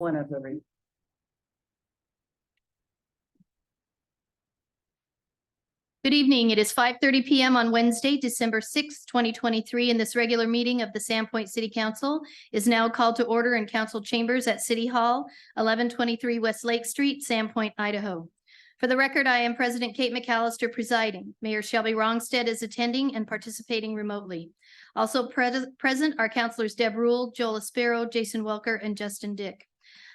one of the. Good evening. It is 5:30 p.m. on Wednesday, December 6th, 2023, and this regular meeting of the Sandpoint City Council is now called to order in council chambers at City Hall, 1123 West Lake Street, Sandpoint, Idaho. For the record, I am President Kate McAllister presiding. Mayor Shelby Wrongstead is attending and participating remotely. Also present are councilors Deb Rule, Joel Aspero, Jason Welker, and Justin Dick.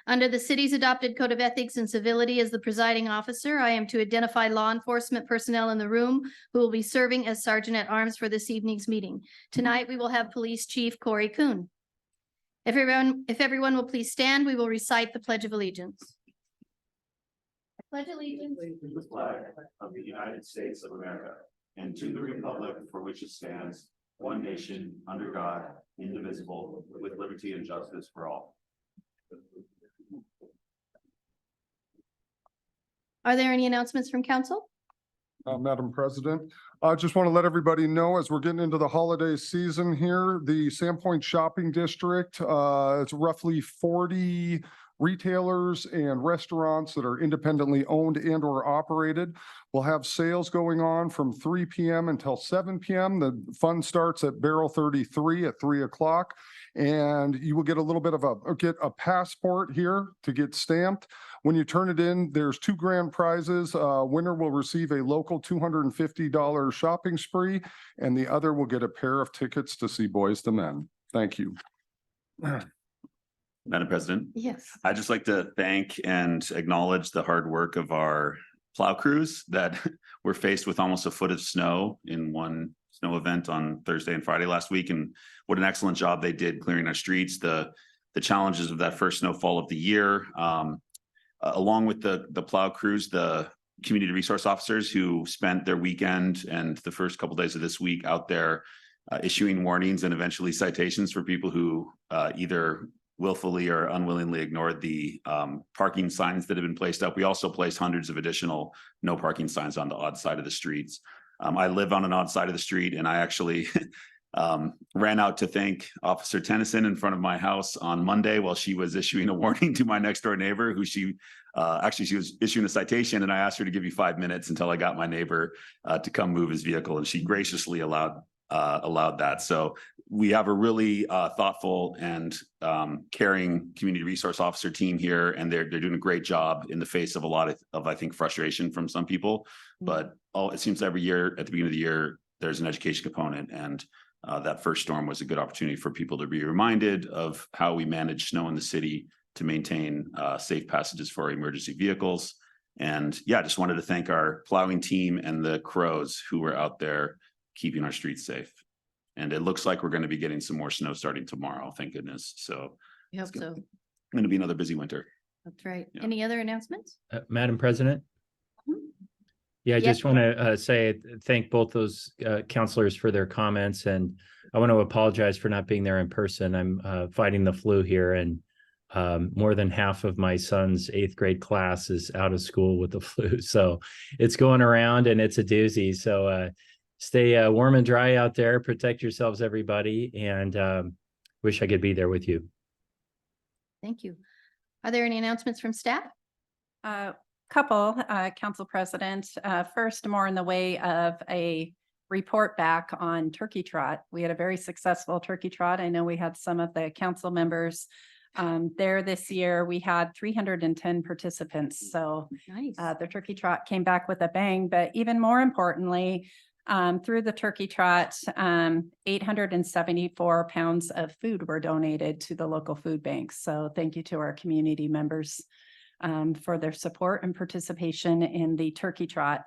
Under the city's adopted code of ethics and civility as the presiding officer, I am to identify law enforcement personnel in the room who will be serving as Sergeant at Arms for this evening's meeting. Tonight, we will have Police Chief Corey Kuhn. If everyone will please stand, we will recite the Pledge of Allegiance. I pledge allegiance to the flag of the United States of America and to the republic for which it stands, one nation, under God, indivisible, with liberty and justice for all. Are there any announcements from council? Madam President, I just want to let everybody know as we're getting into the holiday season here, the Sandpoint Shopping District, it's roughly 40 retailers and restaurants that are independently owned and or operated. We'll have sales going on from 3 p.m. until 7 p.m. The fun starts at Barrel 33 at 3 o'clock. And you will get a little bit of get a passport here to get stamped. When you turn it in, there's 2 grand prizes. Winner will receive a local $250 shopping spree, and the other will get a pair of tickets to see Boys to Men. Thank you. Madam President. Yes. I'd just like to thank and acknowledge the hard work of our plow crews that were faced with almost a foot of snow in one snow event on Thursday and Friday last week. And what an excellent job they did clearing our streets, the challenges of that first snowfall of the year, along with the plow crews, the community resource officers who spent their weekend and the first couple of days of this week out there issuing warnings and eventually citations for people who either willfully or unwillingly ignored the parking signs that have been placed up. We also placed hundreds of additional no parking signs on the odd side of the streets. I live on an odd side of the street, and I actually ran out to thank Officer Tennyson in front of my house on Monday while she was issuing a warning to my next door neighbor, who she was issuing a citation, and I asked her to give me 5 minutes until I got my neighbor to come move his vehicle, and she graciously allowed that. So we have a really thoughtful and caring community resource officer team here, and they're doing a great job in the face of a lot of I think frustration from some people. But it seems every year at the beginning of the year there's an education component, and that first storm was a good opportunity for people to be reminded of how we manage snow in the city to maintain safe passages for emergency vehicles. And yeah, I just wanted to thank our plowing team and the crows who were out there keeping our streets safe. And it looks like we're going to be getting some more snow starting tomorrow, thank goodness. So I hope so. Going to be another busy winter. That's right. Yeah. Any other announcements? Madam President? Yeah, I Yes. just want to say thank both those counselors for their comments, and I want to apologize for not being there in person. I'm fighting the flu here, and more than half of my son's 8th grade class is out of school with the flu. So it's going around and it's a doozy. So stay warm and dry out there, protect yourselves, everybody, and wish I could be there with you. Thank you. Are there any announcements from staff? Couple, Council President. First, more in the way of a report back on Turkey Trot. We had a very successful Turkey Trot. I know we had some of the council members there this year. We had 310 participants. So Nice. the Turkey Trot came back with a bang. But even more importantly, through the Turkey Trot, 874 pounds of food were donated to the local food banks. So thank you to our community members for their support and participation in the Turkey Trot.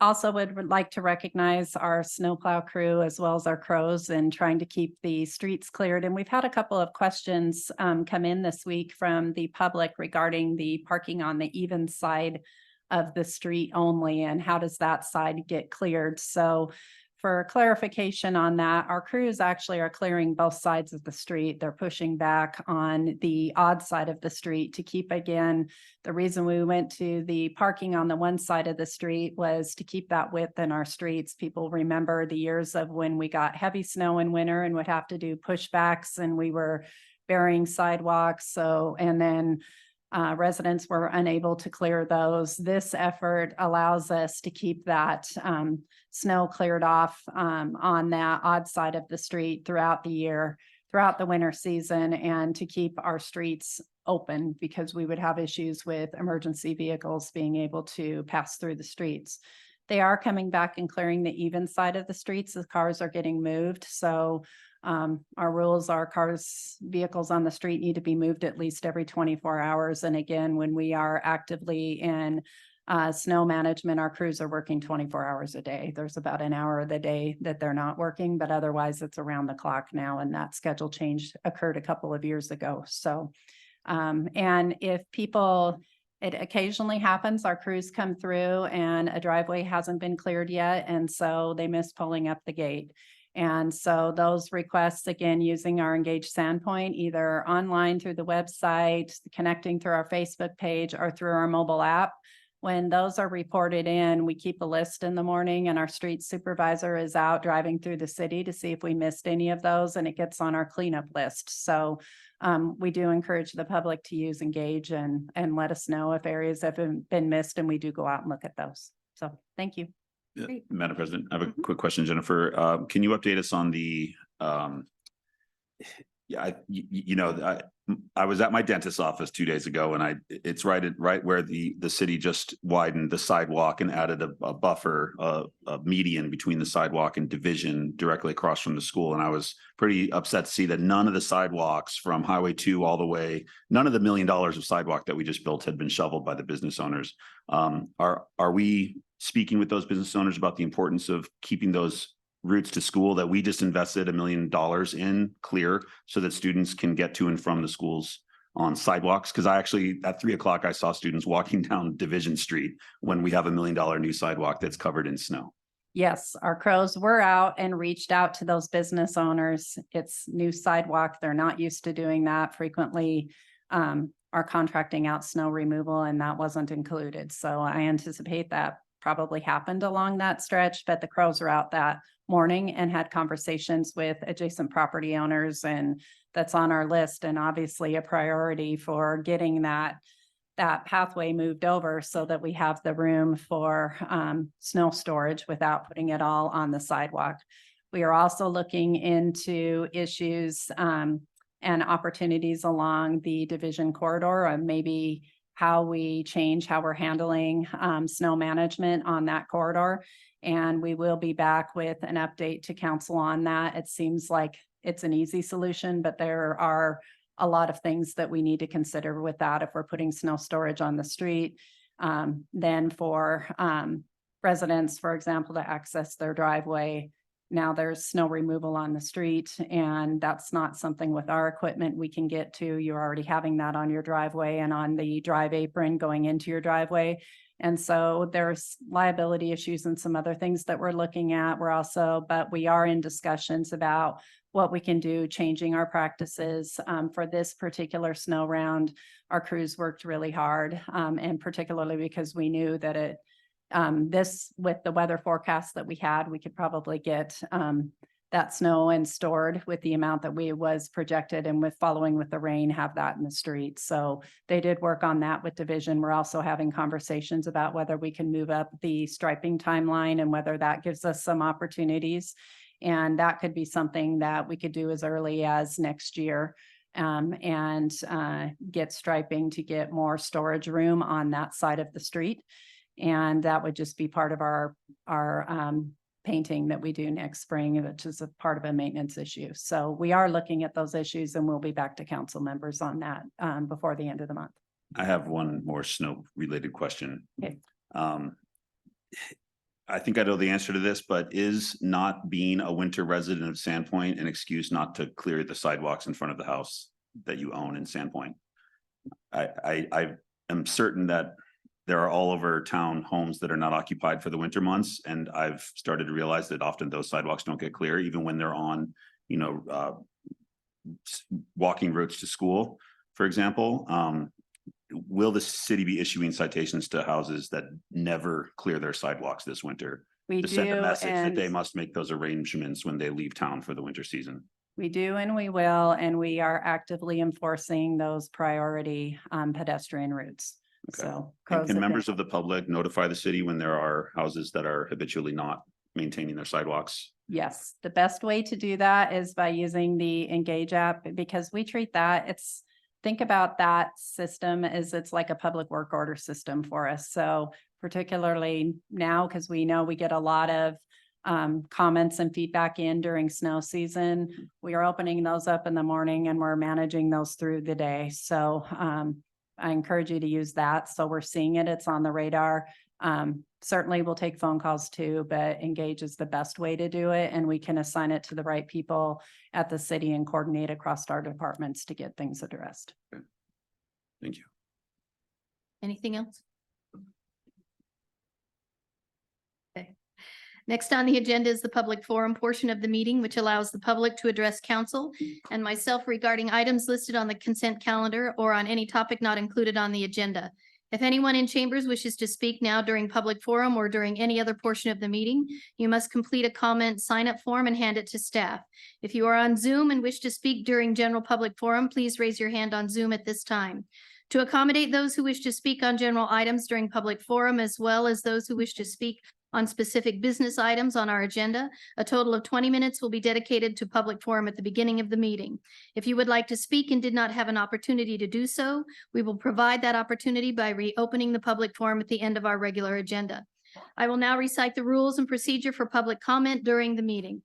Also would like to recognize our snowplow crew as well as our crows in trying to keep the streets cleared. And we've had a couple of questions come in this week from the public regarding the parking on the even side of the street only, and how does that side get cleared? So for clarification on that, our crews actually are clearing both sides of the street. They're pushing back on the odd side of the street to keep, again, the reason we went to the parking on the one side of the street was to keep that width in our streets. People remember the years of when we got heavy snow in winter and would have to do pushbacks, and we were burying sidewalks. So, and then residents were unable to clear those. This effort allows us to keep that snow cleared off on that odd side of the street throughout the year, throughout the winter season, and to keep our streets open, because we would have issues with emergency vehicles being able to pass through the streets. They are coming back and clearing the even side of the streets. The cars are getting moved. So our rules are vehicles on the street need to be moved at least every 24 hours. And again, when we are actively in snow management, our crews are working 24 hours a day. There's about an hour of the day that they're not working, but otherwise it's around the clock now. And that schedule change occurred a couple of years ago. So, and if people, it occasionally happens, our crews come through and a driveway hasn't been cleared yet. And so they miss pulling up the gate. And so those requests, again, using our Engage Sandpoint, either online through the website, connecting through our Facebook page, or through our mobile app. When those are reported in, we keep a list in the morning, and our street supervisor is out driving through the city to see if we missed any of those, and it gets on our cleanup list. So we do encourage the public to use Engage and let us know if areas have been missed, and we do go out and look at those. So thank you. Yeah, Great. Madam President, I have a quick question, Jennifer. Can you update us on the, I was at my dentist's office 2 days ago, and it's right where the city just widened the sidewalk and added a buffer, a median between the sidewalk and division directly across from the school. And I was pretty upset to see that none of the sidewalks from Highway 2 all the way, none of the $1 million of sidewalk that we just built had been shoveled by the business owners. Are we speaking with those business owners about the importance of keeping those routes to school that we just invested $1 million in clear, so that students can get to and from the schools on sidewalks? Because I actually, at 3 o'clock, I saw students walking down Division Street when we have $1 million new sidewalk that's covered in snow. Yes, our crows were out and reached out to those business owners. It's new sidewalk. They're not used to doing that frequently. Are contracting out snow removal, and that wasn't included. So I anticipate that probably happened along that stretch, but the crows are out that morning and had conversations with adjacent property owners, and that's on our list, and obviously a priority for getting that pathway moved over so that we have the room for snow storage without putting it all on the sidewalk. We are also looking into issues and opportunities along the division corridor, and maybe how we change how we're handling snow management on that corridor. And we will be back with an update to council on that. It seems like it's an easy solution, but there are a lot of things that we need to consider with that if we're putting snow storage on the street. Then for residents, for example, to access their driveway, now there's snow removal on the street, and that's not something with our equipment we can get to. You're already having that on your driveway and on the drive apron going into your driveway. And so there's liability issues and some other things that we're looking at. But we are in discussions about what we can do, changing our practices for this particular snow round. Our crews worked really hard, and particularly because we knew that this, with the weather forecast that we had, we could probably get that snow and stored with the amount that was projected, and with following with the rain, have that in the street. So they did work on that with division. We're also having conversations about whether we can move up the striping timeline and whether that gives us some opportunities. And that could be something that we could do as early as next year, and get striping to get more storage room on that side of the street. And that would just be part of our painting that we do next spring, which is a part of a maintenance issue. So we are looking at those issues, and we'll be back to council members on that before the end of the month. I have one more snow related question. Okay. I think I know the answer to this, but is not being a winter resident of Sandpoint an excuse not to clear the sidewalks in front of the house that you own in Sandpoint? I am certain that there are all over town homes that are not occupied for the winter months. And I've started to realize that often those sidewalks don't get clear, even when they're on, walking routes to school, for example. Will the city be issuing citations to houses that never clear their sidewalks this winter? We to do, send a message that and they must make those arrangements when they leave town for the winter season? We do and we will, and we are actively enforcing those priority pedestrian routes. Okay. So. Can codes have been- members of the public notify the city when there are houses that are habitually not maintaining their sidewalks? Yes, the best way to do that is by using the Engage app, because we treat that, think about that system as it's like a public work order system for us. So particularly now, because we know we get a lot of comments and feedback in during snow season, we are opening those up in the morning and we're managing those through the day. So I encourage you to use that. So we're seeing it, it's on the radar. Certainly we'll take phone calls too, but Engage is the best way to do it. And we can assign it to the right people at the city and coordinate across our departments to get things addressed. Thank you. Anything else? Okay. Next on the agenda is the public forum portion of the meeting, which allows the public to address council and myself regarding items listed on the consent calendar or on any topic not included on the agenda. If anyone in chambers wishes to speak now during public forum or during any other portion of the meeting, you must complete a comment sign-up form and hand it to staff. If you are on Zoom and wish to speak during general public forum, please raise your hand on Zoom at this time. To accommodate those who wish to speak on general items during public forum, as well as those who wish to speak on specific business items on our agenda, a total of 20 minutes will be dedicated to public forum at the beginning of the meeting. If you would like to speak and did not have an opportunity to do so, we will provide that opportunity by reopening the public forum at the end of our regular agenda. I will now recite the rules and procedure for public comment during the meeting.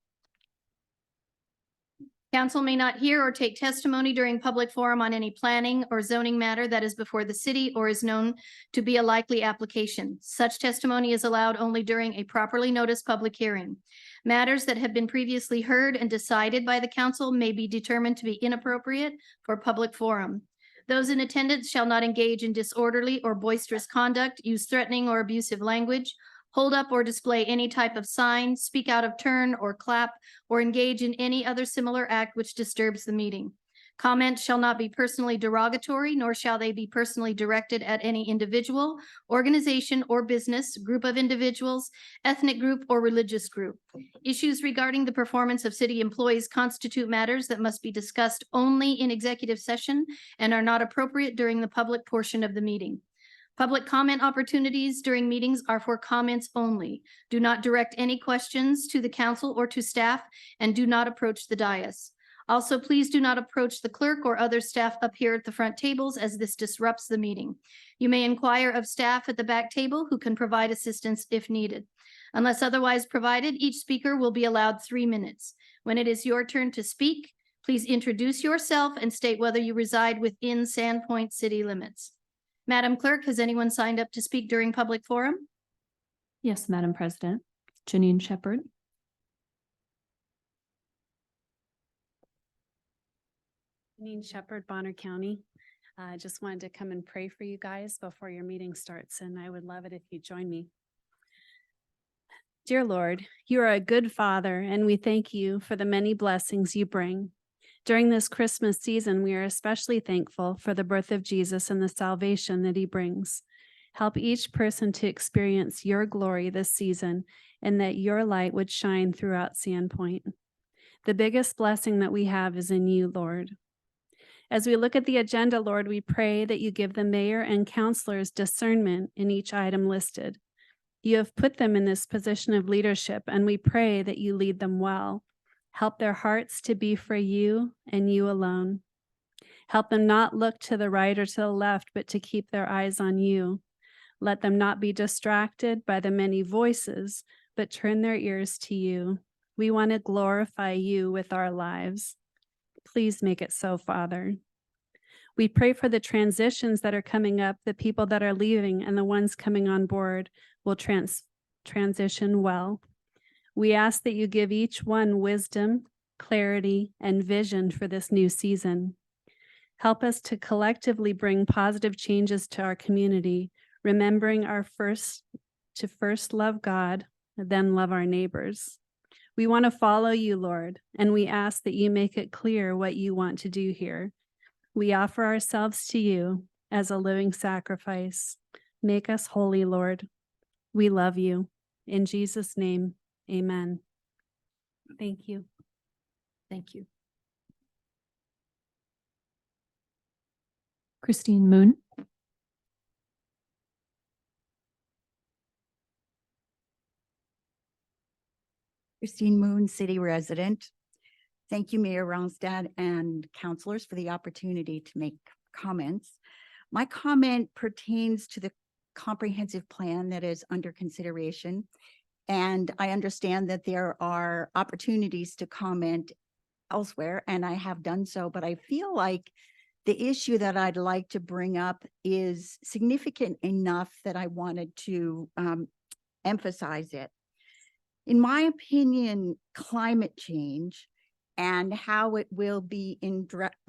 Council may not hear or take testimony during public forum on any planning or zoning matter that is before the city or is known to be a likely application. Such testimony is allowed only during a properly noticed public hearing. Matters that have been previously heard and decided by the council may be determined to be inappropriate for public forum. Those in attendance shall not engage in disorderly or boisterous conduct, use threatening or abusive language, hold up or display any type of sign, speak out of turn or clap, or engage in any other similar act which disturbs the meeting. Comments shall not be personally derogatory, nor shall they be personally directed at any individual, organization, or business, group of individuals, ethnic group, or religious group. Issues regarding the performance of city employees constitute matters that must be discussed only in executive session and are not appropriate during the public portion of the meeting. Public comment opportunities during meetings are for comments only. Do not direct any questions to the council or to staff, and do not approach the dais. Also, please do not approach the clerk or other staff up here at the front tables, as this disrupts the meeting. You may inquire of staff at the back table, who can provide assistance if needed. Unless otherwise provided, each speaker will be allowed 3 minutes. When it is your turn to speak, please introduce yourself and state whether you reside within Sandpoint city limits. Madam Clerk, has anyone signed up to speak during public forum? Yes, Madam President. Janine Shepherd. Janine Shepherd, Bonner County. I just wanted to come and pray for you guys before your meeting starts, and I would love it if you join me. Dear Lord, you are a good Father, and we thank you for the many blessings you bring. During this Christmas season, we are especially thankful for the birth of Jesus and the salvation that he brings. Help each person to experience your glory this season, and that your light would shine throughout Sandpoint. The biggest blessing that we have is in you, Lord. As we look at the agenda, Lord, we pray that you give the mayor and councilors discernment in each item listed. You have put them in this position of leadership, and we pray that you lead them well. Help their hearts to be for you and you alone. Help them not look to the right or to the left, but to keep their eyes on you. Let them not be distracted by the many voices, but turn their ears to you. We want to glorify you with our lives. Please make it so, Father. We pray for the transitions that are coming up, the people that are leaving and the ones coming on board will transition well. We ask that you give each one wisdom, clarity, and vision for this new season. Help us to collectively bring positive changes to our community, remembering to first love God, then love our neighbors. We want to follow you, Lord, and we ask that you make it clear what you want to do here. We offer ourselves to you as a living sacrifice. Make us holy, Lord. We love you. In Jesus' name, amen. Thank you. Thank you. Christine Moon. Christine Moon, city resident. Thank you, Mayor Ronstadt and councilors for the opportunity to make comments. My comment pertains to the comprehensive plan that is under consideration. And I understand that there are opportunities to comment elsewhere, and I have done so, but I feel like the issue that I'd like to bring up is significant enough that I wanted to emphasize it. In my opinion, climate change and how it will be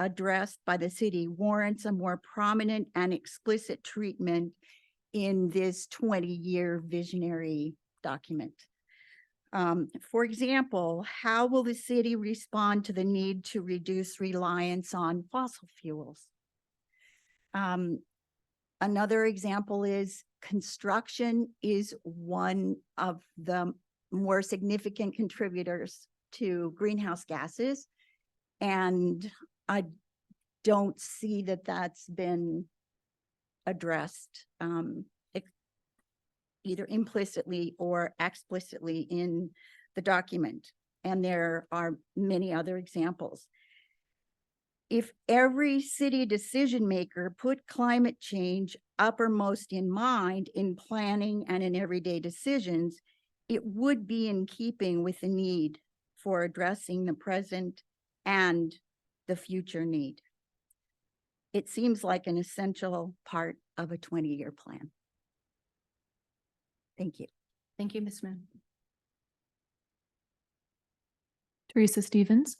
addressed by the city warrants a more prominent and explicit treatment in this 20-year visionary document. For example, how will the city respond to the need to reduce reliance on fossil fuels? Another example is construction is one of the more significant contributors to greenhouse gases. And I don't see that that's been addressed either implicitly or explicitly in the document. And there are many other examples. If every city decision maker put climate change uppermost in mind in planning and in everyday decisions, it would be in keeping with the need for addressing the present and the future need. It seems like an essential part of a 20-year plan. Thank you. Thank you, Ms. Moon. Teresa Stevens.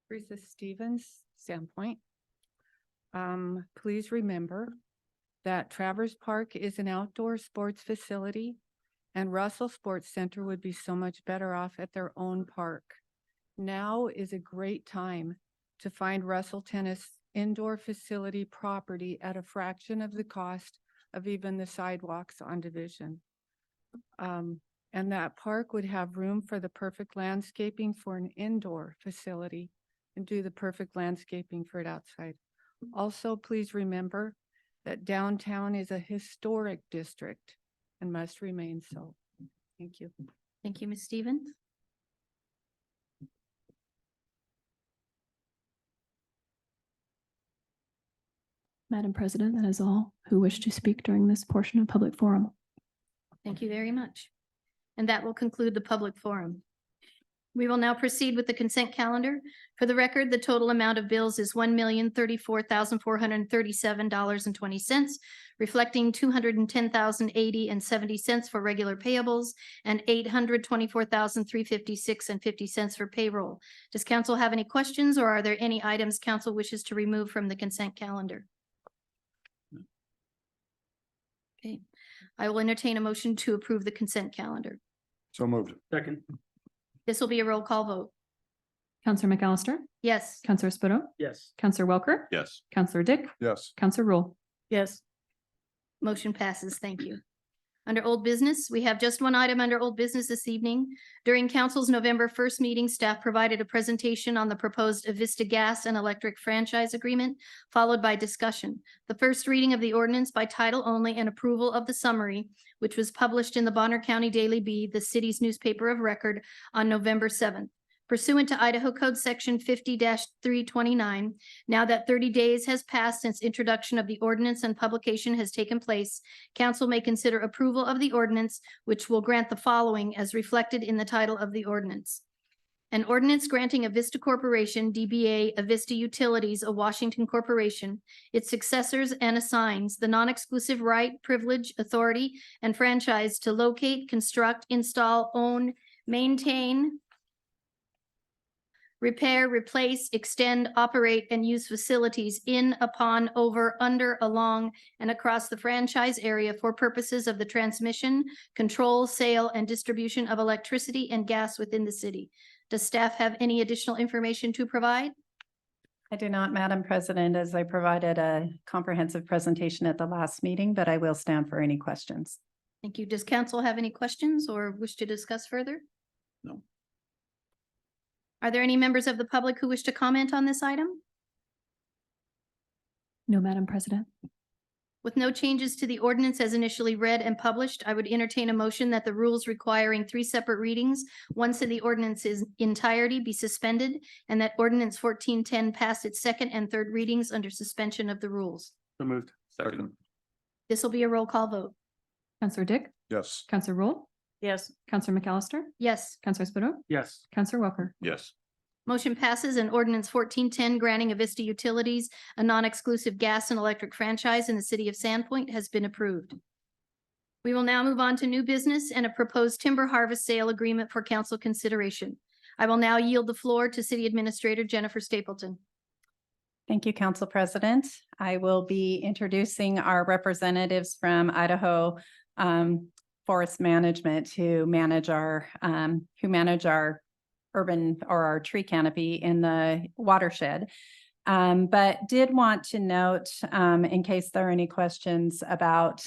Teresa Stevens, Sandpoint. Please remember that Travers Park is an outdoor sports facility and Russell Sports Center would be so much better off at their own park. Now is a great time to find Russell Tennis indoor facility property at a fraction of the cost of even the sidewalks on Division. And that park would have room for the perfect landscaping for an indoor facility and do the perfect landscaping for it outside. Also, please remember that downtown is a historic district and must remain so. Thank you. Thank you, Ms. Stevens. Madam President, that is all who wish to speak during this portion of public forum. Thank you very much. And that will conclude the public forum. We will now proceed with the consent calendar. For the record, the total amount of bills is $1,034,437.20, reflecting $210,080.70 for regular payables and $824,356.50 for payroll. Does council have any questions, or are there any items council wishes to remove from the consent calendar? Okay, I will entertain a motion to approve the consent calendar. So moved. Second. This will be a roll call vote. Counselor McAllister, Yes. Counselor Spudo, Yes. Counselor Welker, Yes. Counselor Dick, Yes. Counselor Rule. Yes. Motion passes. Thank you. Under old business, we have just one item under old business this evening. During council's November 1st meeting, staff provided a presentation on the proposed Avista Gas and Electric franchise agreement, followed by discussion. The first reading of the ordinance by title only and approval of the summary, which was published in the Bonner County Daily Bee, the city's newspaper of record, on November 7th. Pursuant to Idaho Code Section 50-329, now that 30 days has passed since introduction of the ordinance and publication has taken place, council may consider approval of the ordinance, which will grant the following as reflected in the title of the ordinance. An ordinance granting Avista Corporation, DBA Avista Utilities, a Washington corporation, its successors and assigns the non-exclusive right, privilege, authority, and franchise to locate, construct, install, own, maintain, repair, replace, extend, operate, and use facilities in, upon, over, under, along, and across the franchise area for purposes of the transmission, control, sale, and distribution of electricity and gas within the city. Does staff have any additional information to provide? I do not, Madam President, as I provided a comprehensive presentation at the last meeting, but I will stand for any questions. Thank you. Does council have any questions or wish to discuss further? No. Are there any members of the public who wish to comment on this item? No, Madam President. With no changes to the ordinance as initially read and published, I would entertain a motion that the rules requiring 3 separate readings, once in the ordinance's entirety, be suspended, and that ordinance 1410 pass its second and third readings under suspension of the rules. So moved. Second. This will be a roll call vote. Counselor Dick, Yes. Counselor Rule, Yes. Counselor McAllister, Yes, Counselor Spadafore, Yes. Counselor Welker. Yes. motion passes and ordinance 1410 granting Avista Utilities a non-exclusive gas and electric franchise in the city of Sandpoint has been approved. We will now move on to new business and a proposed timber harvest sale agreement for council consideration. I will now yield the floor to City Administrator Jennifer Stapleton. Thank you, Council President. I will be introducing our representatives from Idaho Forest Management who manage our urban or our tree canopy in the watershed. But did want to note, in case there are any questions about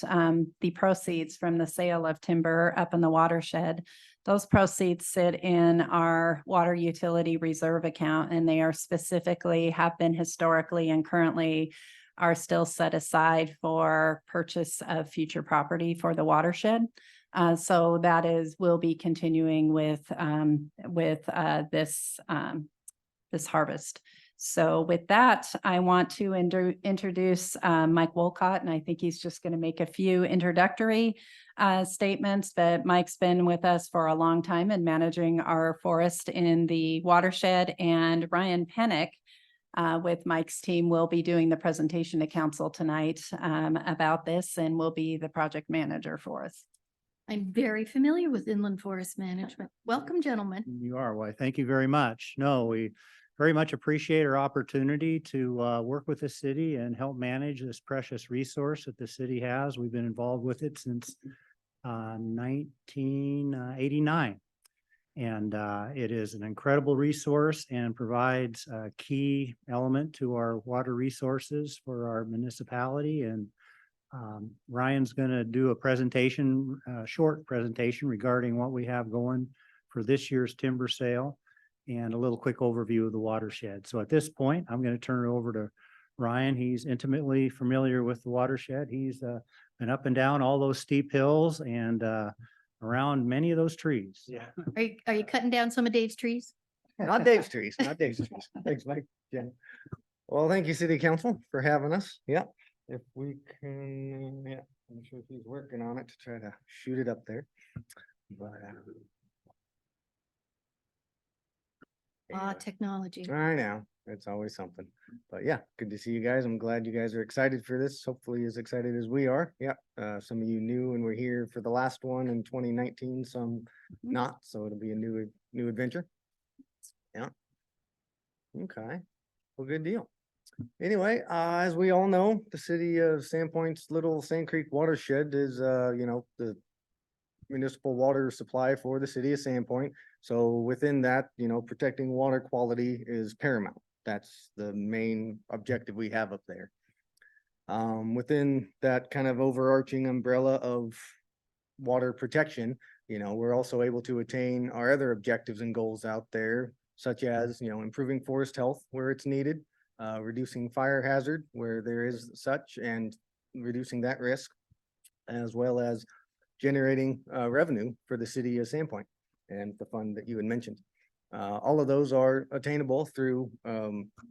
the proceeds from the sale of timber up in the watershed, those proceeds sit in our water utility reserve account, and they are specifically have been historically and currently are still set aside for purchase of future property for the watershed. So that will be continuing with this harvest. So with that, I want to introduce Mike Wolcott, and I think he's just going to make a few introductory statements. But Mike's been with us for a long time and managing our forest in the watershed, and Ryan Pennick with Mike's team will be doing the presentation to council tonight about this, and will be the project manager for us. I'm very familiar with inland forest management. Welcome, gentlemen. You are. Why, thank you very much. No, we very much appreciate our opportunity to work with the city and help manage this precious resource that the city has. We've been involved with it since 1989. And it is an incredible resource and provides a key element to our water resources for our municipality. And Ryan's going to do a presentation, short presentation regarding what we have going for this year's timber sale and a little quick overview of the watershed. So at this point, I'm going to turn it over to Ryan. He's intimately familiar with the watershed. He's been up and down all those steep hills and around many of those trees. Yeah. Are you cutting down some of Dave's trees? Not Dave's trees, not Dave's trees. Thanks, Mike. Jen. Well, thank you, City Council, for having us. Yeah, if we can, yeah, I'm sure he's working on it to try to shoot it up there. But anyway, Technology. I know, it's always something. But yeah, good to see you guys. I'm glad you guys are excited for this. Hopefully as excited as we are. Yeah, some of you knew and were here for the last one in 2019, some not. So it'll be a new adventure. Yeah. Okay. Well, good deal. Anyway, as we all know, the city of Sandpoint's Little Sand Creek watershed is, the municipal water supply for the city of Sandpoint. So within that, protecting water quality is paramount. That's the main objective we have up there. Within that kind of overarching umbrella of water protection, we're also able to attain our other objectives and goals out there, such as, improving forest health where it's needed, reducing fire hazard where there is such, and reducing that risk, as well as generating revenue for the city of Sandpoint and the fund that you had mentioned. All of those are attainable through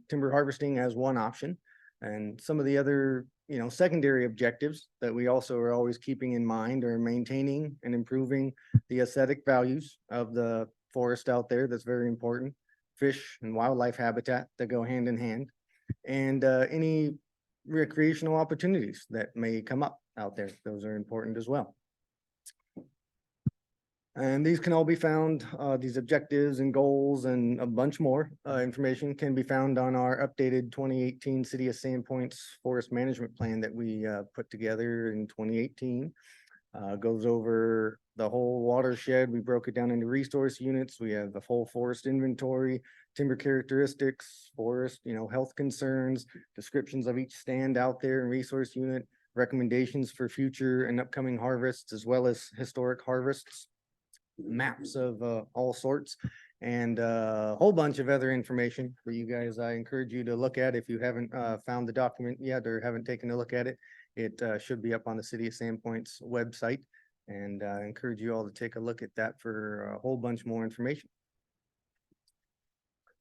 timber harvesting as one option. And some of the other, secondary objectives that we also are always keeping in mind are maintaining and improving the aesthetic values of the forest out there. That's very important. Fish and wildlife habitat that go hand in hand, and any recreational opportunities that may come up out there. Those are important as well. And these can all be found, these objectives and goals and a bunch more information can be found on our updated 2018 City of Sandpoint's Forest Management Plan that we put together in 2018. Goes over the whole watershed. We broke it down into resource units. We have the whole forest inventory, timber characteristics, forest, health concerns, descriptions of each stand out there and resource unit, recommendations for future and upcoming harvests, as well as historic harvests, maps of all sorts, and a whole bunch of other information for you guys. I encourage you to look at if you haven't found the document yet or haven't taken a look at it. It should be up on the City of Sandpoint's website, and I encourage you all to take a look at that for a whole bunch more information.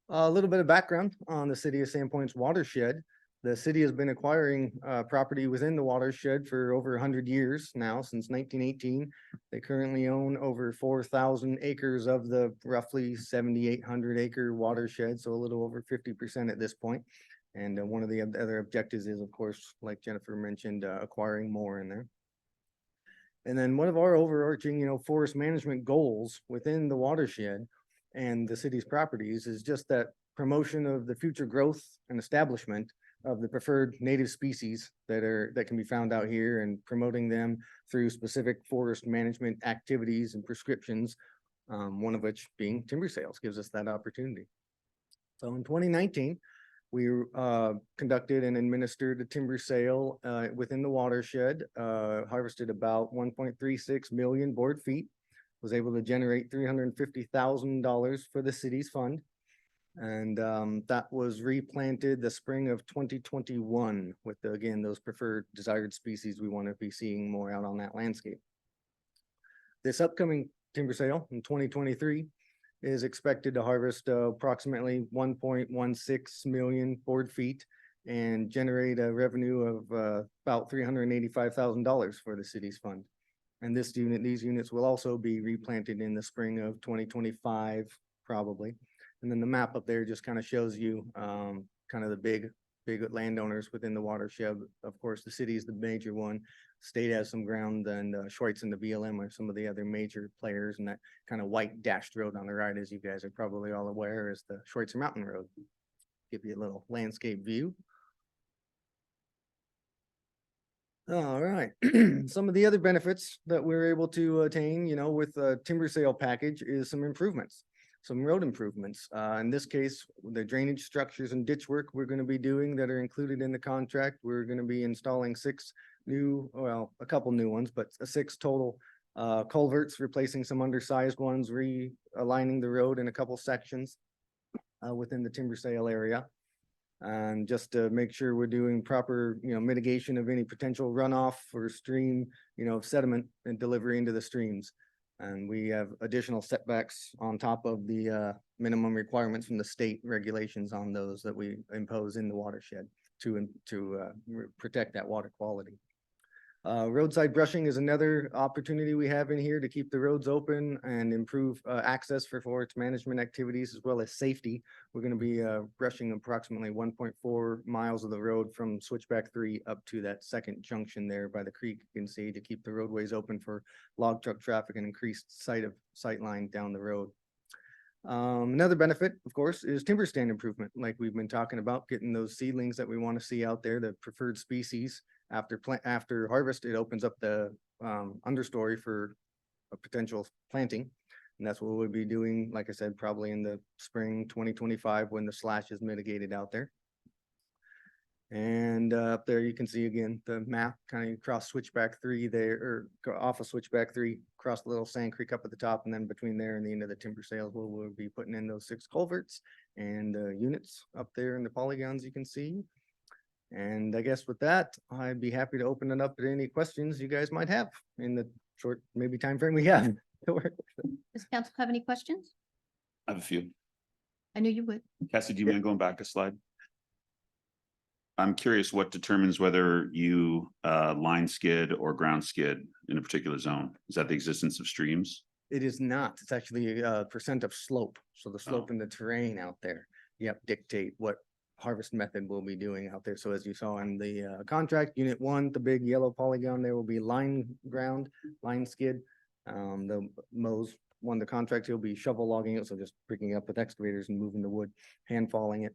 A little bit of background on the City of Sandpoint's watershed. The city has been acquiring property within the watershed for over 100 years now, since 1918. They currently own over 4,000 acres of the roughly 7,800 acre watershed, so a little over 50% at this point. And one of the other objectives is, of course, like Jennifer mentioned, acquiring more in there. And then one of our overarching, forest management goals within the watershed and the city's properties is just that promotion of the future growth and establishment of the preferred native species that can be found out here, and promoting them through specific forest management activities and prescriptions, one of which being timber sales gives us that opportunity. So in 2019, we conducted and administered a timber sale within the watershed, harvested about 1.36 million board feet, was able to generate $350,000 for the city's fund. And that was replanted the spring of 2021 with, again, those preferred desired species we want to be seeing more out on that landscape. This upcoming timber sale in 2023 is expected to harvest approximately 1.16 million board feet and generate a revenue of about $385,000 for the city's fund. And these units will also be replanted in the spring of 2025, probably. And then the map up there just kind of shows you kind of the big landowners within the watershed. Of course, the city is the major one. State has some ground, and Schweitz and the BLM are some of the other major players. And that kind of white dashed road on the right, as you guys are probably all aware, is the Schweitzer Mountain Road. Give you a little landscape view. All right. Some of the other benefits that we're able to attain, with the timber sale package is some improvements. Some road improvements. In this case, the drainage structures and ditch work we're going to be doing that are included in the contract. We're going to be installing a couple new ones, but 6 total culverts, replacing some undersized ones, realigning the road in a couple sections within the timber sale area. And just to make sure we're doing proper, mitigation of any potential runoff or stream, sediment and delivery into the streams. And we have additional setbacks on top of the minimum requirements from the state regulations on those that we impose in the watershed to protect that water quality. Roadside brushing is another opportunity we have in here to keep the roads open and improve access for forest management activities as well as safety. We're going to be brushing approximately 1.4 miles of the road from Switchback 3 up to that second junction there by the creek, you can see, to keep the roadways open for log truck traffic and increased sight line down the road. Another benefit, of course, is timber stand improvement, like we've been talking about, getting those seedlings that we want to see out there, the preferred species. After harvest, it opens up the understory for a potential planting. And that's what we'll be doing, like I said, probably in the spring 2025 when the slash is mitigated out there. And up there you can see again the map kind of across Switchback 3 there, or off of Switchback 3, across the little Sand Creek up at the top, and then between there and the end of the timber sales, we'll be putting in those 6 culverts and units up there in the polygons you can see. And I guess with that, I'd be happy to open it up to any questions you guys might have in the short, maybe time frame we have. Does council have any questions? I have a few. I knew you would. Cassie, do you mind going back a slide? I'm curious what determines whether you line skid or ground skid in a particular zone. Is that the existence of streams? It is not. It's actually a percent of slope. So the slope in the terrain out there, dictate what harvest method we'll be doing out there. So as you saw in the contract, unit 1, the big yellow polygon, there will be line skid. The mows won the contract, he'll be shovel logging it, so just picking up with excavators and moving the wood, hand falling it.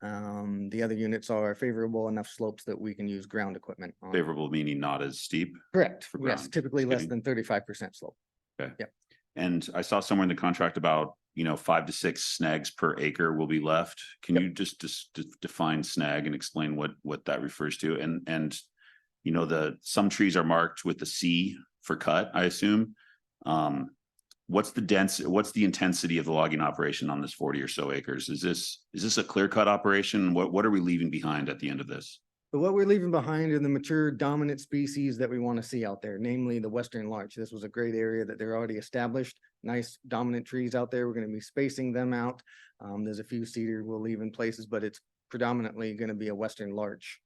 The other units are favorable enough slopes that we can use ground equipment on. Favorable meaning not as steep? Correct. For Yes, ground typically less skidding. than 35% slope. Okay. Yep. And I saw somewhere in the contract about 5 to 6 snags per acre will be left. Can you just define snag and explain what that refers to? And some trees are marked with the C for cut, I assume. what's the intensity of the logging operation on this 40 or so acres? Is this a clear cut operation? What are we leaving behind at the end of this? But what we're leaving behind are the mature dominant species that we want to see out there, namely the western larch. This was a great area that they're already established. Nice dominant trees out there. We're going to be spacing them out. There's a few cedar we'll leave in places, but it's predominantly going to be a western larch.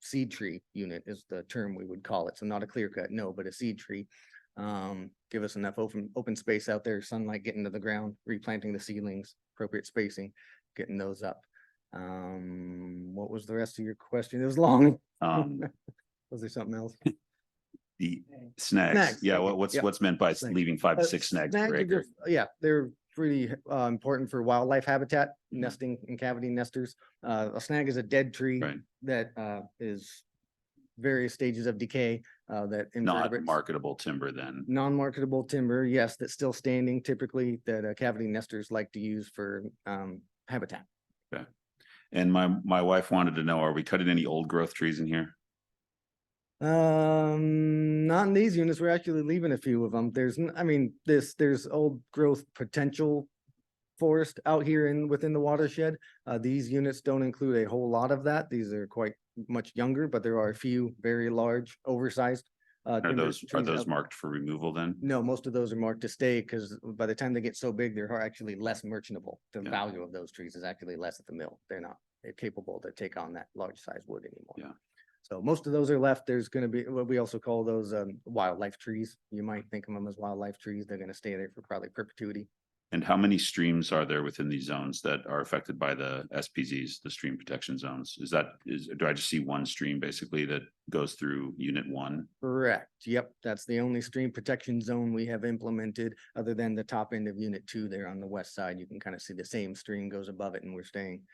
Seed tree unit is the term we would call it. So not a clear cut, no, but a seed tree. Give us enough open space out there, sunlight getting to the ground, replanting the seedlings, appropriate spacing, getting those up. What was the rest of your question? It was long. Was there something else? The snags. Snags, Yeah, okay, what's yep. what's meant by Snags. leaving 5 to 6 snags per Snags are acre? just- Yeah, they're pretty important for wildlife habitat, Mm-hmm. nesting and cavity nesters. A snag is a dead tree Right. that is various stages of decay that Not invertebrates. marketable timber then. Non-marketable timber, yes, that's still standing typically that cavity nesters like to use for habitat. And my wife wanted to know, are we cutting any old growth trees in here? Not in these units. We're actually leaving a few of them. There's old growth potential forest out here within the watershed. These units don't include a whole lot of that. These are quite much younger, but there are a few very large, oversized. Are timber those trees out- marked for removal then? No, most of those are marked to stay because by the time they get so big, they're actually less merchantable. The Yeah. value of those trees is actually less at the mill. They're capable to take on that large size wood anymore. Yeah. So most of those are left. There's gonna be, what we also call those wildlife trees. You might think of them as wildlife trees. They're gonna stay there for probably perpetuity. And how many streams are there within these zones that are affected by the SPZs, the stream protection zones? Do I just see one stream basically that goes through unit 1? Correct. Yep, that's the only stream protection zone we have implemented, other than the top end of unit 2 there on the west side. You can kind of see the same stream goes above it and we're staying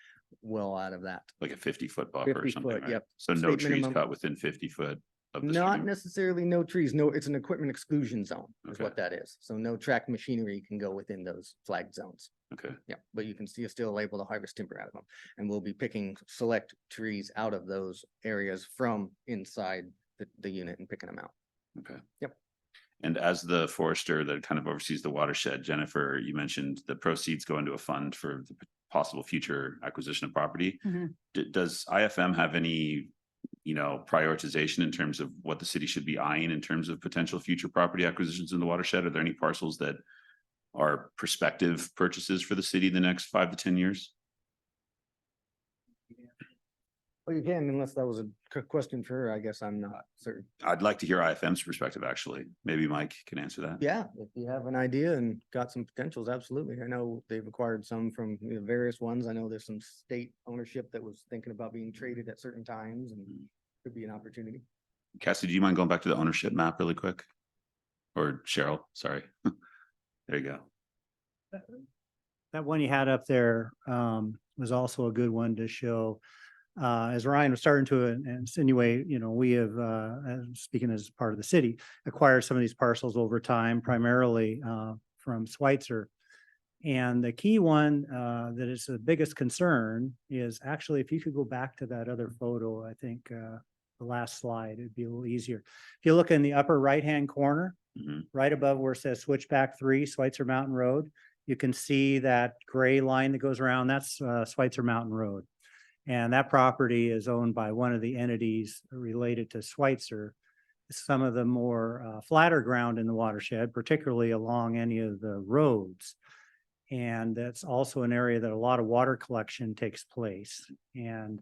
well out of that. Like a 50-foot buffer or 50 something, foot, right? yep. So no State trees minimum. cut within 50 foot of the Not stream? necessarily no trees. No, it's an equipment exclusion zone is Okay. what that is. So no tracked machinery can go within those flagged zones. Okay, Yeah, but you can see, you're still able to harvest timber out of them. And we'll be picking select trees out of those areas from inside the unit and picking them out. okay. Yep. And as the forester that kind of oversees the watershed, Jennifer, you mentioned the proceeds go into a fund for the possible future acquisition of property. Mhm. Does IFM have any, prioritization in terms of what the city should be eyeing in terms of potential future property acquisitions in the watershed? Are there any parcels that are prospective purchases for the city the next 5 to 10 years? Well, you can, unless that was a question for her. I guess I'm not certain. I'd like to hear IFM's perspective, actually. Maybe Mike can answer that. Yeah, if you have an idea and got some potentials, absolutely. I know they've acquired some from various ones. I know there's some state ownership that was thinking about being traded at certain times and could be an opportunity. Cassie, do you mind going back to the ownership map really quick? Or Cheryl, sorry. There you go. That one you had up there was also a good one to show. As Ryan was starting to insinuate, we have, speaking as part of the city, acquired some of these parcels over time, primarily from Schweitzer. And the key one that is the biggest concern is actually, if you could go back to that other photo, I think the last slide, it'd be a little easier. If you look in the upper right-hand corner, Mhm. right above where it says Switchback 3, Schweitzer Mountain Road, you can see that gray line that goes around, that's Schweitzer Mountain Road. And that property is owned by one of the entities related to Schweitzer. Some of the more flatter ground in the watershed, particularly along any of the roads. And that's also an area that a lot of water collection takes place. And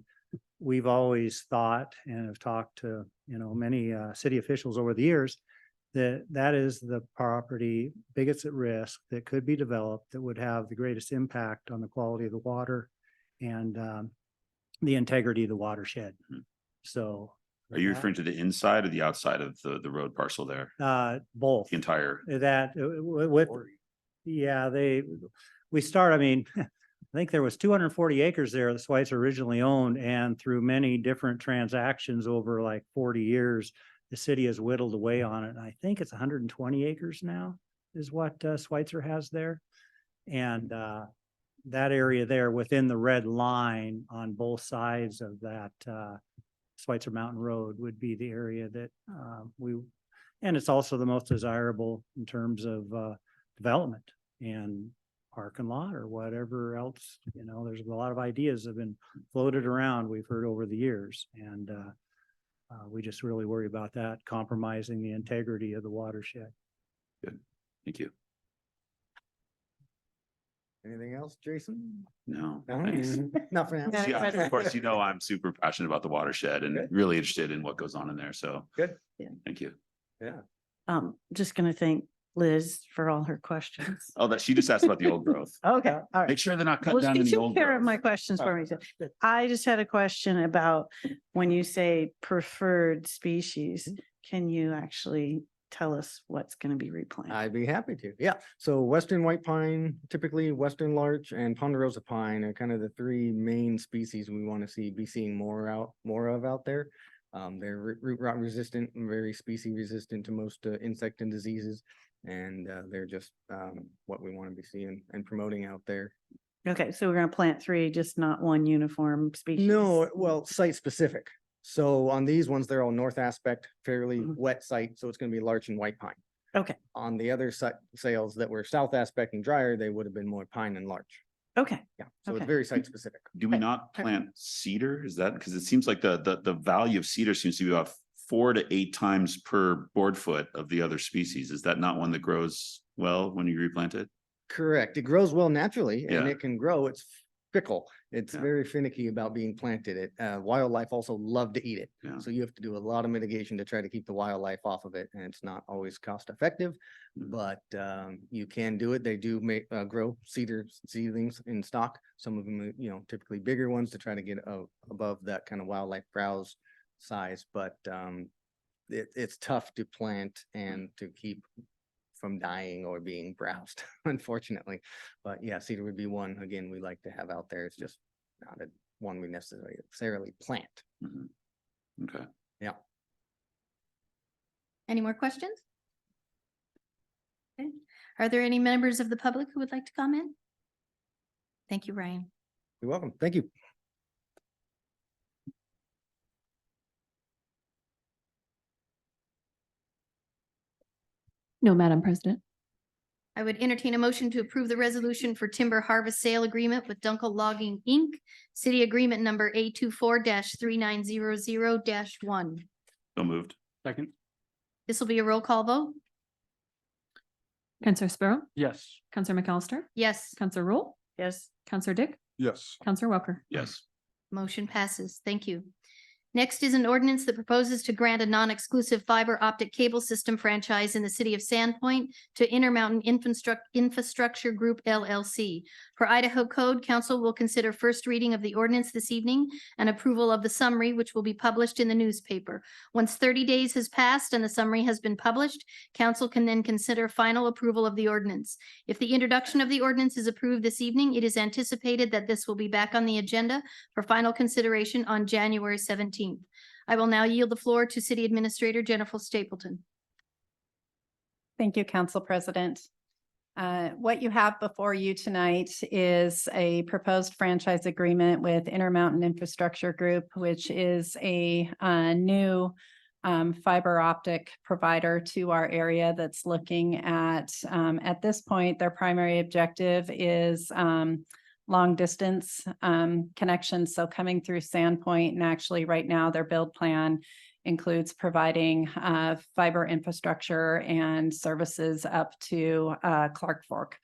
we've always thought and have talked to, many city officials over the years, that is the property biggest at risk that could be developed that would have the greatest impact on the quality of the water and the integrity of the watershed. Mhm. So. Are you referring to the inside or the outside of the road parcel there? Both. The entire, That with, yeah, I think there was 240 acres there that Schweitzer originally owned, and through many different transactions over like 40 years, the city has whittled away on it. And I think it's 120 acres now is what Schweitzer has there. And that area there within the red line on both sides of that Schweitzer Mountain Road would be the area that and it's also the most desirable in terms of development and parking lot or whatever else. There's a lot of ideas have been floated around, we've heard over the years. And we just really worry about that compromising the integrity of the watershed. Good. Thank you. Anything else, Jason? No, No? thanks. Nothing else? Yeah, of course, I'm super passionate about the watershed and Good. really interested in what goes on in there. So Good. thank you. Yeah. Just gonna thank Liz for all her questions. Oh, that she just asked about the old growth. Okay, all right. Make sure they're not cut Well, down she in the took old care of growth. my questions for me. Okay, So I just had a question about when you say preferred species, can you actually tell us what's going to be replanted? I'd be happy to. Yeah. So western white pine, typically western larch and ponderosa pine are kind of the three main species we want to be seeing more of out there. They're root rot resistant and very species resistant to most insect and diseases. And they're just what we want to be seeing and promoting out there. Okay, so we're going to plant three, just not one uniform species? No, well, site specific. So on these ones, they're all north aspect, fairly Mhm. wet site, so it's gonna be larch and white pine. Okay, On the other sales that were south aspect and drier, they would have been more pine and larch. okay. Yeah, so it's Okay. very site specific. Do we Okay. not plant cedar? Is that, because it seems like the value of cedar seems to be about 4 to 8 times per board foot of the other species. Is that not one that grows well when you replant it? Correct. It grows well naturally and Yeah. it can grow. It's fickle. It's Yeah. very finicky about being planted. Wildlife also love to eat it. Yeah. So you have to do a lot of mitigation to try to keep the wildlife off of it, and it's not always cost effective, but you can do it. They do grow cedar seedlings in stock. Some of them, typically bigger ones to try to get above that kind of wildlife browse size, but it's tough to plant and to keep from dying or being browsed, unfortunately. But yeah, cedar would be one, again, we like to have out there. It's just not one we necessarily plant. Mhm. Okay. Yeah. Any more questions? Okay. Are there any members of the public who would like to comment? Thank you, Ryan. You're welcome. Thank you. No, Madam President. I would entertain a motion to approve the resolution for timber harvest sale agreement with Dunkel Logging, Inc., city agreement number A24-3900-1. So moved. Second. This will be a roll call vote. Counselor Sparrow, Yes. Counselor McAllister, Yes, Counselor Roll, Yes, Counselor Dick, Yes. Counselor Welker. Yes. motion passes. Thank you. Next is an ordinance that proposes to grant a non-exclusive fiber optic cable system franchise in the city of Sandpoint to Intermountain Infrastructure Group LLC. Per Idaho Code, council will consider first reading of the ordinance this evening and approval of the summary, which will be published in the newspaper. Once 30 days has passed and the summary has been published, council can then consider final approval of the ordinance. If the introduction of the ordinance is approved this evening, it is anticipated that this will be back on the agenda for final consideration on January 17th. I will now yield the floor to City Administrator Jennifer Stapleton. Thank you, Council President. What you have before you tonight is a proposed franchise agreement with Intermountain Infrastructure Group, which is a new fiber optic provider to our area that's looking at this point, their primary objective is long distance connections. So coming through Sandpoint, and actually right now their build plan includes providing fiber infrastructure and services up to Clark Fork.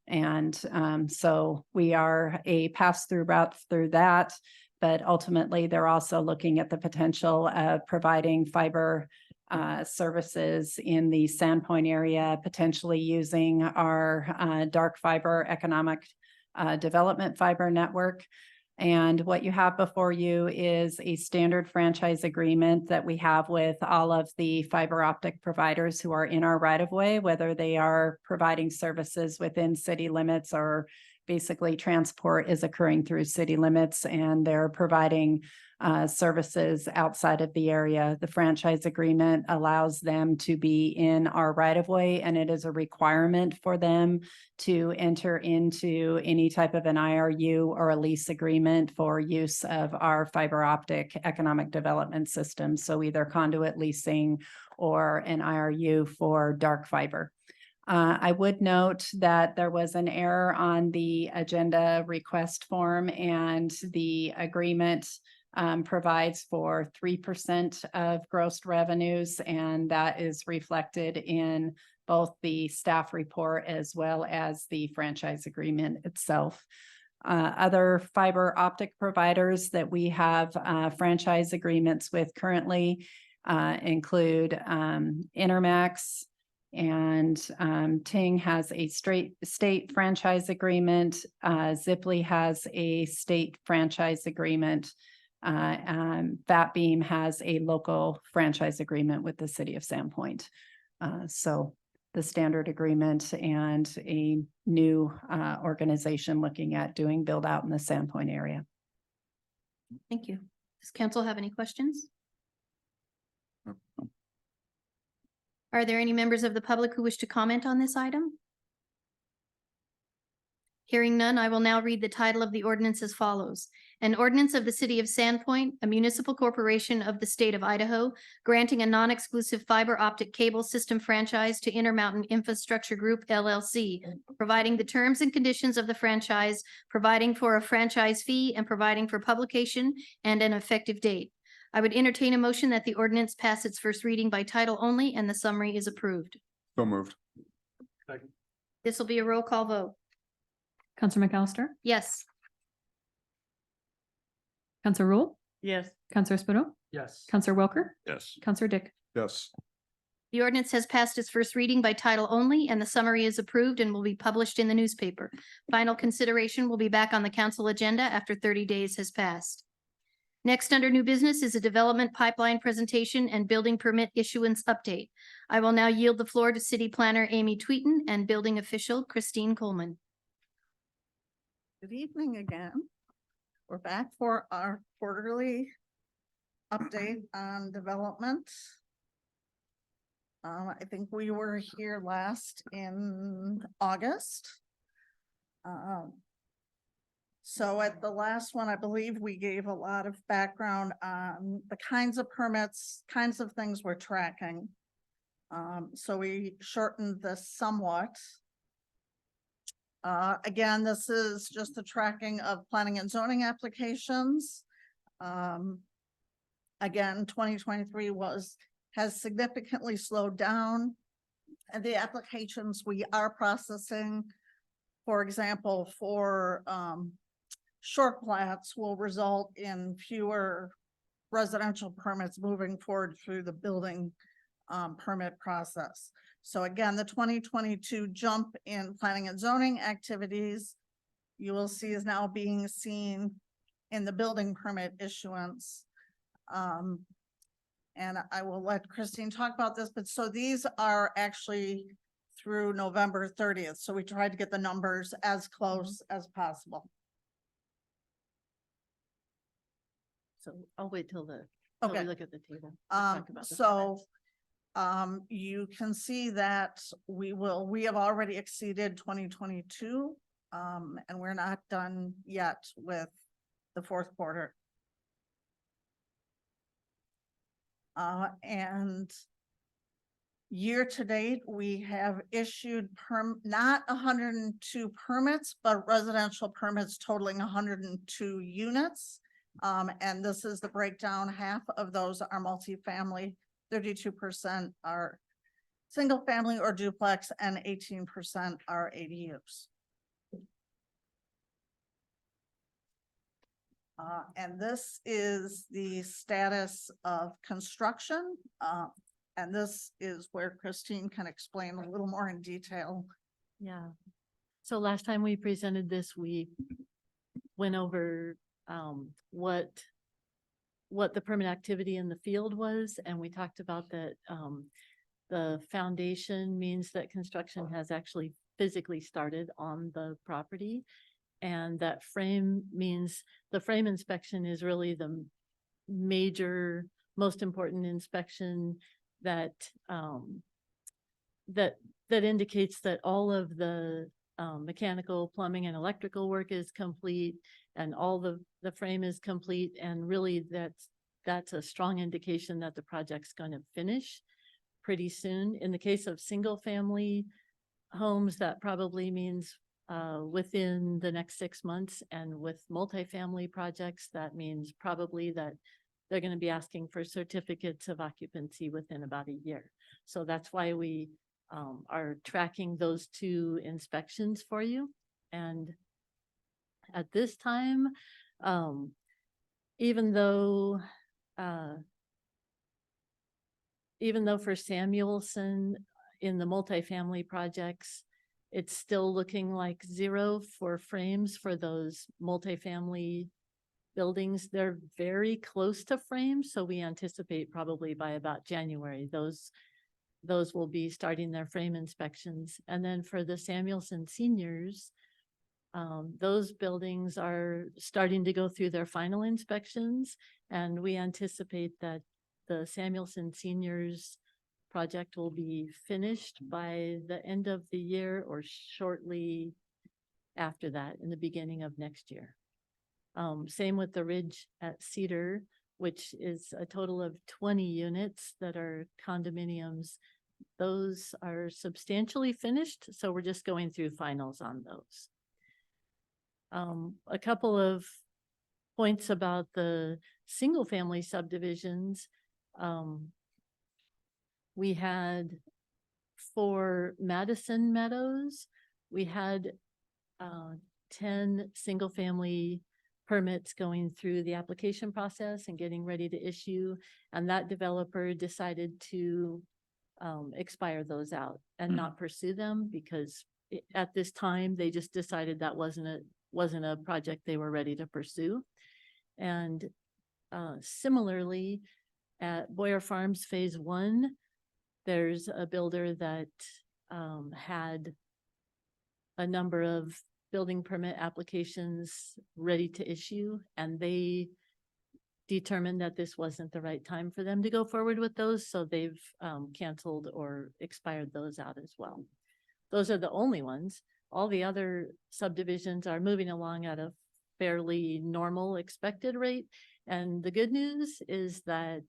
And so we are a pass-through route through that, but ultimately they're also looking at the potential of providing fiber services in the Sandpoint area, potentially using our dark fiber economic development fiber network. And what you have before you is a standard franchise agreement that we have with all of the fiber optic providers who are in our right of way, whether they are providing services within city limits or basically transport is occurring through city limits and they're providing services outside of the area. The franchise agreement allows them to be in our right of way, and it is a requirement for them to enter into any type of an IRU or a lease agreement for use of our fiber optic economic development system. So either conduit leasing or an IRU for dark fiber. I would note that there was an error on the agenda request form, and the agreement provides for 3% of gross revenues, and that is reflected in both the staff report as well as the franchise agreement itself. Other fiber optic providers that we have franchise agreements with currently include Intermax, and Ting has a state franchise agreement. Ziply has a state franchise agreement. Fat Beam has a local franchise agreement with the city of Sandpoint. So the standard agreement and a new organization looking at doing build out in the Sandpoint area. Thank you. Does council have any questions? Are there any members of the public who wish to comment on this item? Hearing none, I will now read the title of the ordinance as follows. An ordinance of the city of Sandpoint, a municipal corporation of the state of Idaho, granting a non-exclusive fiber optic cable system franchise to Intermountain Infrastructure Group LLC, providing the terms and conditions of the franchise, providing for a franchise fee, and providing for publication and an effective date. I would entertain a motion that the ordinance pass its first reading by title only and the summary is approved. So moved. This will be a roll call vote. Counselor McAllister, Yes. Counselor Rule, Yes. Counselor Esposito, Yes. Counselor Welker, Yes. Counselor Dick. Yes. The ordinance has passed its first reading by title only, and the summary is approved and will be published in the newspaper. Final consideration will be back on the council agenda after 30 days has passed. Next, under new business, is a development pipeline presentation and building permit issuance update. I will now yield the floor to City Planner Amy Tweeten and Building Official Christine Coleman. Good evening again. We're back for our quarterly update on development. I think we were here last in August. So at the last one, I believe we gave a lot of background on the kinds of permits, kinds of things we're tracking. So we shortened this somewhat. Again, this is just the tracking of planning and zoning applications. Again, 2023 has significantly slowed down. And the applications we are processing, for example, for short plats will result in fewer residential permits moving forward through the building permit process. So again, the 2022 jump in planning and zoning activities you will see is now being seen in the building permit issuance. And I will let Christine talk about this, but so these are actually through November 30th. So we tried to get the numbers as close as possible. So I'll wait till we Okay. look at the table. to talk about the So permits. you can see that we have already exceeded 2022. And we're not done yet with the fourth quarter. And year to date, we have issued not 102 permits, but residential permits totaling 102 units. And this is the breakdown. Half of those are multifamily, 32% are single family or duplex, and 18% are ADUs. And this is the status of construction. And this is where Christine can explain a little more in detail. Yeah. So last time we presented this, we went over what the permit activity in the field was, and we talked about that the foundation means that construction has actually physically started on the property. And that frame means the frame inspection is really the major, most important inspection that that indicates that all of the mechanical, plumbing, and electrical work is complete, and all the frame is complete. And really, that's a strong indication that the project's going to finish pretty soon. In the case of single family homes, that probably means within the next 6 months. And with multifamily projects, that means probably that they're going to be asking for certificates of occupancy within about a year. So that's why we are tracking those 2 inspections for you. And at this time, even though for Samuelson in the multifamily projects, it's still looking like 0 for frames for those multifamily buildings. They're very close to frames, so we anticipate probably by about January, those will be starting their frame inspections. And then for the Samuelson seniors, those buildings are starting to go through their final inspections, and we anticipate that the Samuelson seniors project will be finished by the end of the year or shortly after that, in the beginning of next year. Same with the Ridge at Cedar, which is a total of 20 units that are condominiums. Those are substantially finished, so we're just going through finals on those. A couple of points about the single-family subdivisions. We had for Madison Meadows, we had 10 single-family permits going through the application process and getting ready to issue. And that developer decided to expire those out and not pursue them because at this time, they just decided that wasn't a project they were ready to pursue. And similarly, at Boyer Farms Phase 1, there's a builder that had a number of building permit applications ready to issue, and they determined that this wasn't the right time for them to go forward with those, so they've canceled or expired those out as well. Those are the only ones. All the other subdivisions are moving along at a fairly normal expected rate. And the good news is that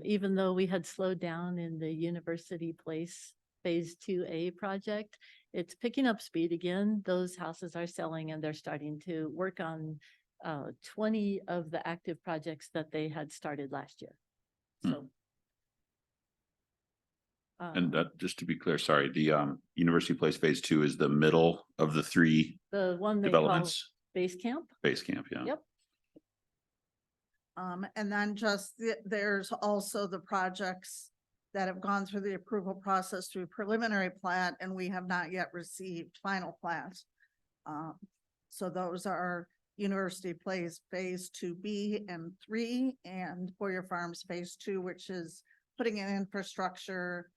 even though we had slowed down in the University Place Phase 2A project, it's picking up speed again. Those houses are selling and they're starting to work on 20 of the active projects that they had started last year. So. And just to be clear, sorry, the University Place Phase 2 is the middle of the 3 The one they call developments. Base Camp. Base Camp, yeah. Yep. And then there's also the projects that have gone through the approval process through preliminary plat, and we have not yet received final plats. So those are University Place Phase 2B and 3, and Boyer Farms Phase 2, which is putting in infrastructure.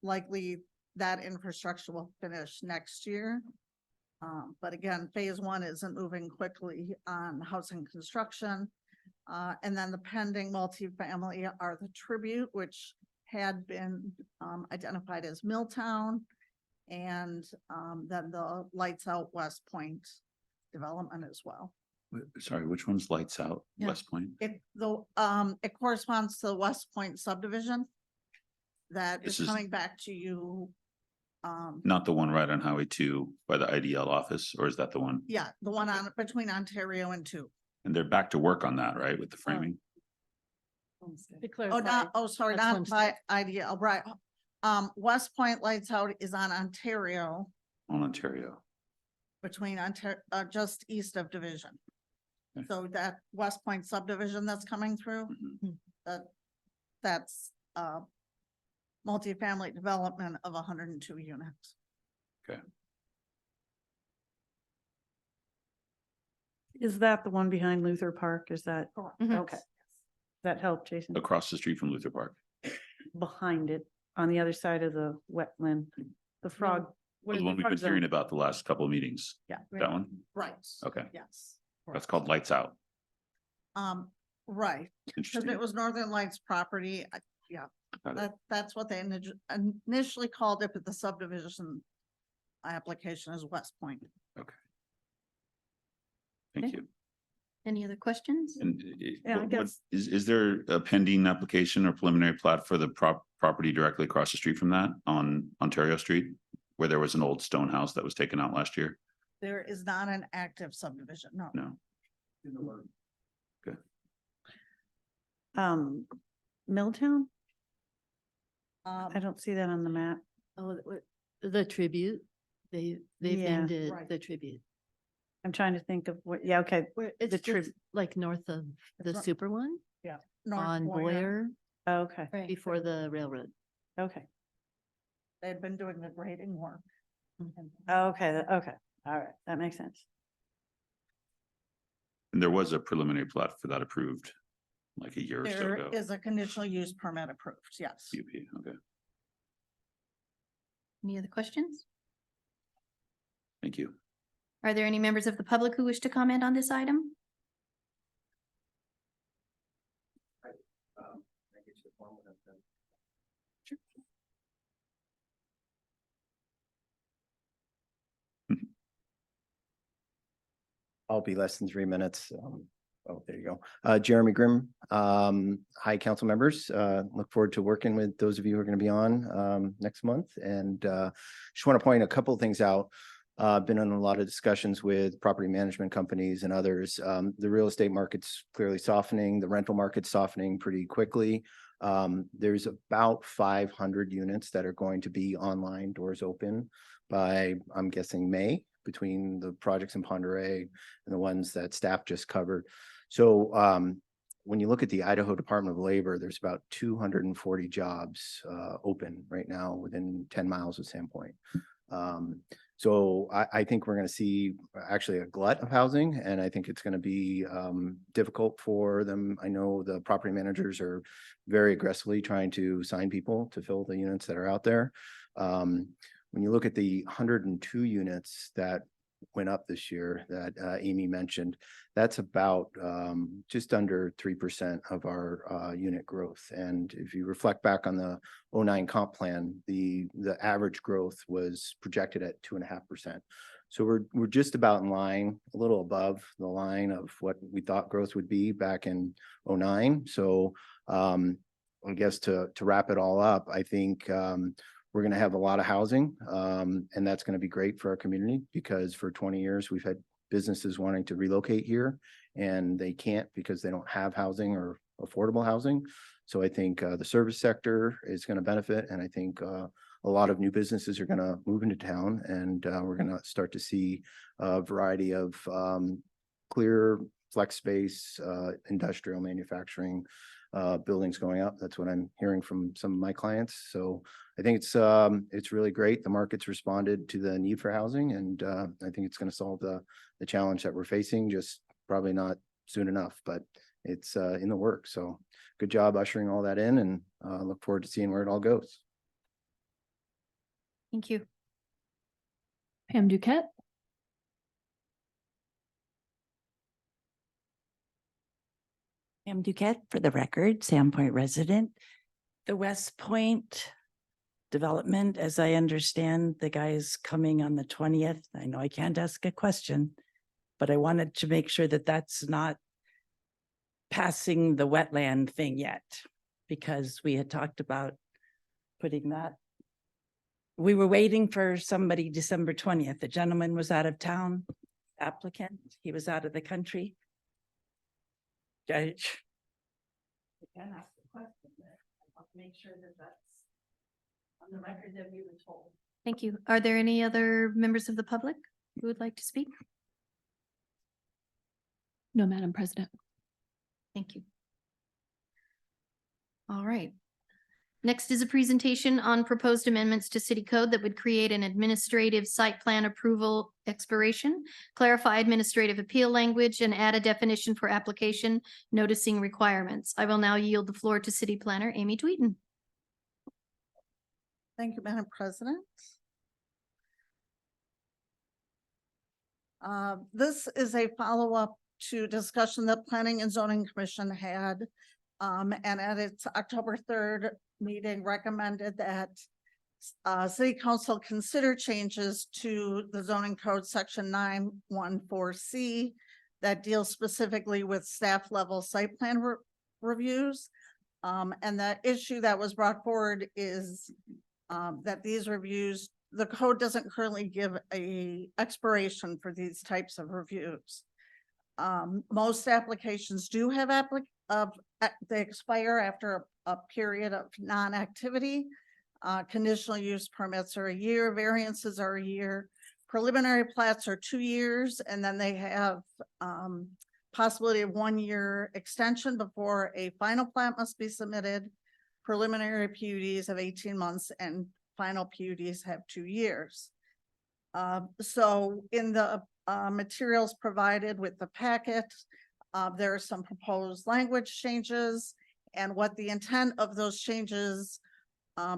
Likely that infrastructure will finish next year. But again, Phase 1 isn't moving quickly on housing construction. And then the pending multifamily are the Tribute, which had been identified as Milltown, and then the Lights Out West Point development as well. Sorry, which one's Lights Out? Yeah. West Point? It corresponds to the West Point subdivision that is This is- coming back to you. Not the one right on Highway 2 by the IDL office, or is that the one? Yeah, the one on between Ontario and 2. And they're back to work on that, right, with the framing? To clarify, Sorry, that's not by IDL, right. West Point Lights Out is on Ontario, On Ontario. between Ontario, just east of Division. Okay. So that West Point subdivision that's coming through, Mhm. that's multifamily development of 102 units. Okay. Is that the one behind Luther Park? Is that, Mhm. okay. That help, Jason? Across the street from Luther Park. Behind it, on the other side of the wetland, the frog. Oh, where the one we've been frog zone- hearing about the last couple of meetings. Yeah. That one? Right. Okay. Yes. That's called Lights Out. Right, because Interesting. it was Northern Lights property. Got it. That's what they initially called it, but the subdivision application is West Point. Okay. Thank you. Any other questions? And Yeah, I what guess- is there a pending application or preliminary plat for the property directly across the street from that on Ontario Street? Where there was an old stone house that was taken out last year? There is not an active subdivision, no. No. Milltown? Um, I don't see that on the map. Oh, the tribute, they've Yeah. named it Right. the tribute. I'm trying to think of what, yeah, okay. Where The it's trib- just like north of the not- super one North on Boyer Okay, before the railroad. okay. They've been doing the grading work. Okay, okay. All right, that makes sense. And there was a preliminary plat for that approved like a year or so There ago. is a conditional use permit approved, yes. UP, okay, Any other questions? thank you. Are there any members of the public who wish to comment on this item? I'll be less than 3 minutes. Oh, there you go. Jeremy Grimm. Hi, council members. Look forward to working with those of you who are going to be on next month. And just want to point a couple of things out. Been in a lot of discussions with property management companies and others. The real estate market's clearly softening. The rental market's softening pretty quickly. There's about 500 units that are going to be online, doors open by, I'm guessing, May, between the projects in Ponderay and the ones that staff just covered. So when you look at the Idaho Department of Labor, there's about 240 jobs open right now within 10 miles of Sandpoint. So I think we're going to see actually a glut of housing, and I think it's going to be difficult for them. I know the property managers are very aggressively trying to sign people to fill the units that are out there. When you look at the 102 units that went up this year that Amy mentioned, that's about just under 3% of our unit growth. And if you reflect back on the 09 comp plan, the average growth was projected at 2.5%. So we're just about in line, a little above the line of what we thought growth would be back in 09. So I guess to wrap it all up, I think we're going to have a lot of housing, and that's going to be great for our community because for 20 years we've had businesses wanting to relocate here and they can't because they don't have housing or affordable housing. So I think the service sector is going to benefit, and I think a lot of new businesses are going to move into town, and we're going to start to see a variety of clear flex space, industrial manufacturing buildings going up. That's what I'm hearing from some of my clients. So I think it's really great. The market's responded to the need for housing, and I think it's going to solve the challenge that we're facing, just probably not soon enough, but it's in the works. So good job ushering all that in, and look forward to seeing where it all goes. Thank you. Pam Duquette. Pam Duquette, for the record, Sandpoint resident. The West Point development, as I understand, the guy is coming on the 20th. I know I can't ask a question, but I wanted to make sure that that's not passing the wetland thing yet, because we had talked about putting that. We were waiting for somebody December 20th. The gentleman was out of town, applicant. He was out of the country. Judge. I can ask the question there. I'll make sure that that's on the record that we were told. Thank you. Are there any other members of the public who would like to speak? No, Madam President. Thank you. All right. Next is a presentation on proposed amendments to city code that would create an administrative site plan approval expiration, clarify administrative appeal language, and add a definition for application noticing requirements. I will now yield the floor to City Planner Amy Tweeten. Thank you, Madam President. This is a follow-up to discussion that Planning and Zoning Commission had. And at its October 3rd meeting recommended that City Council consider changes to the zoning code section 914C that deals specifically with staff level site plan reviews. And the issue that was brought forward is that these reviews, the code doesn't currently give a expiration for these types of reviews. Most applications do have they expire after a period of non-activity. Conditional use permits are a year, variances are a year, preliminary plats are 2 years, and then they have possibility of 1 year extension before a final plat must be submitted. Preliminary PUDs have 18 months and final PUDs have 2 years. So in the materials provided with the packet, there are some proposed language changes, and what the intent of those changes,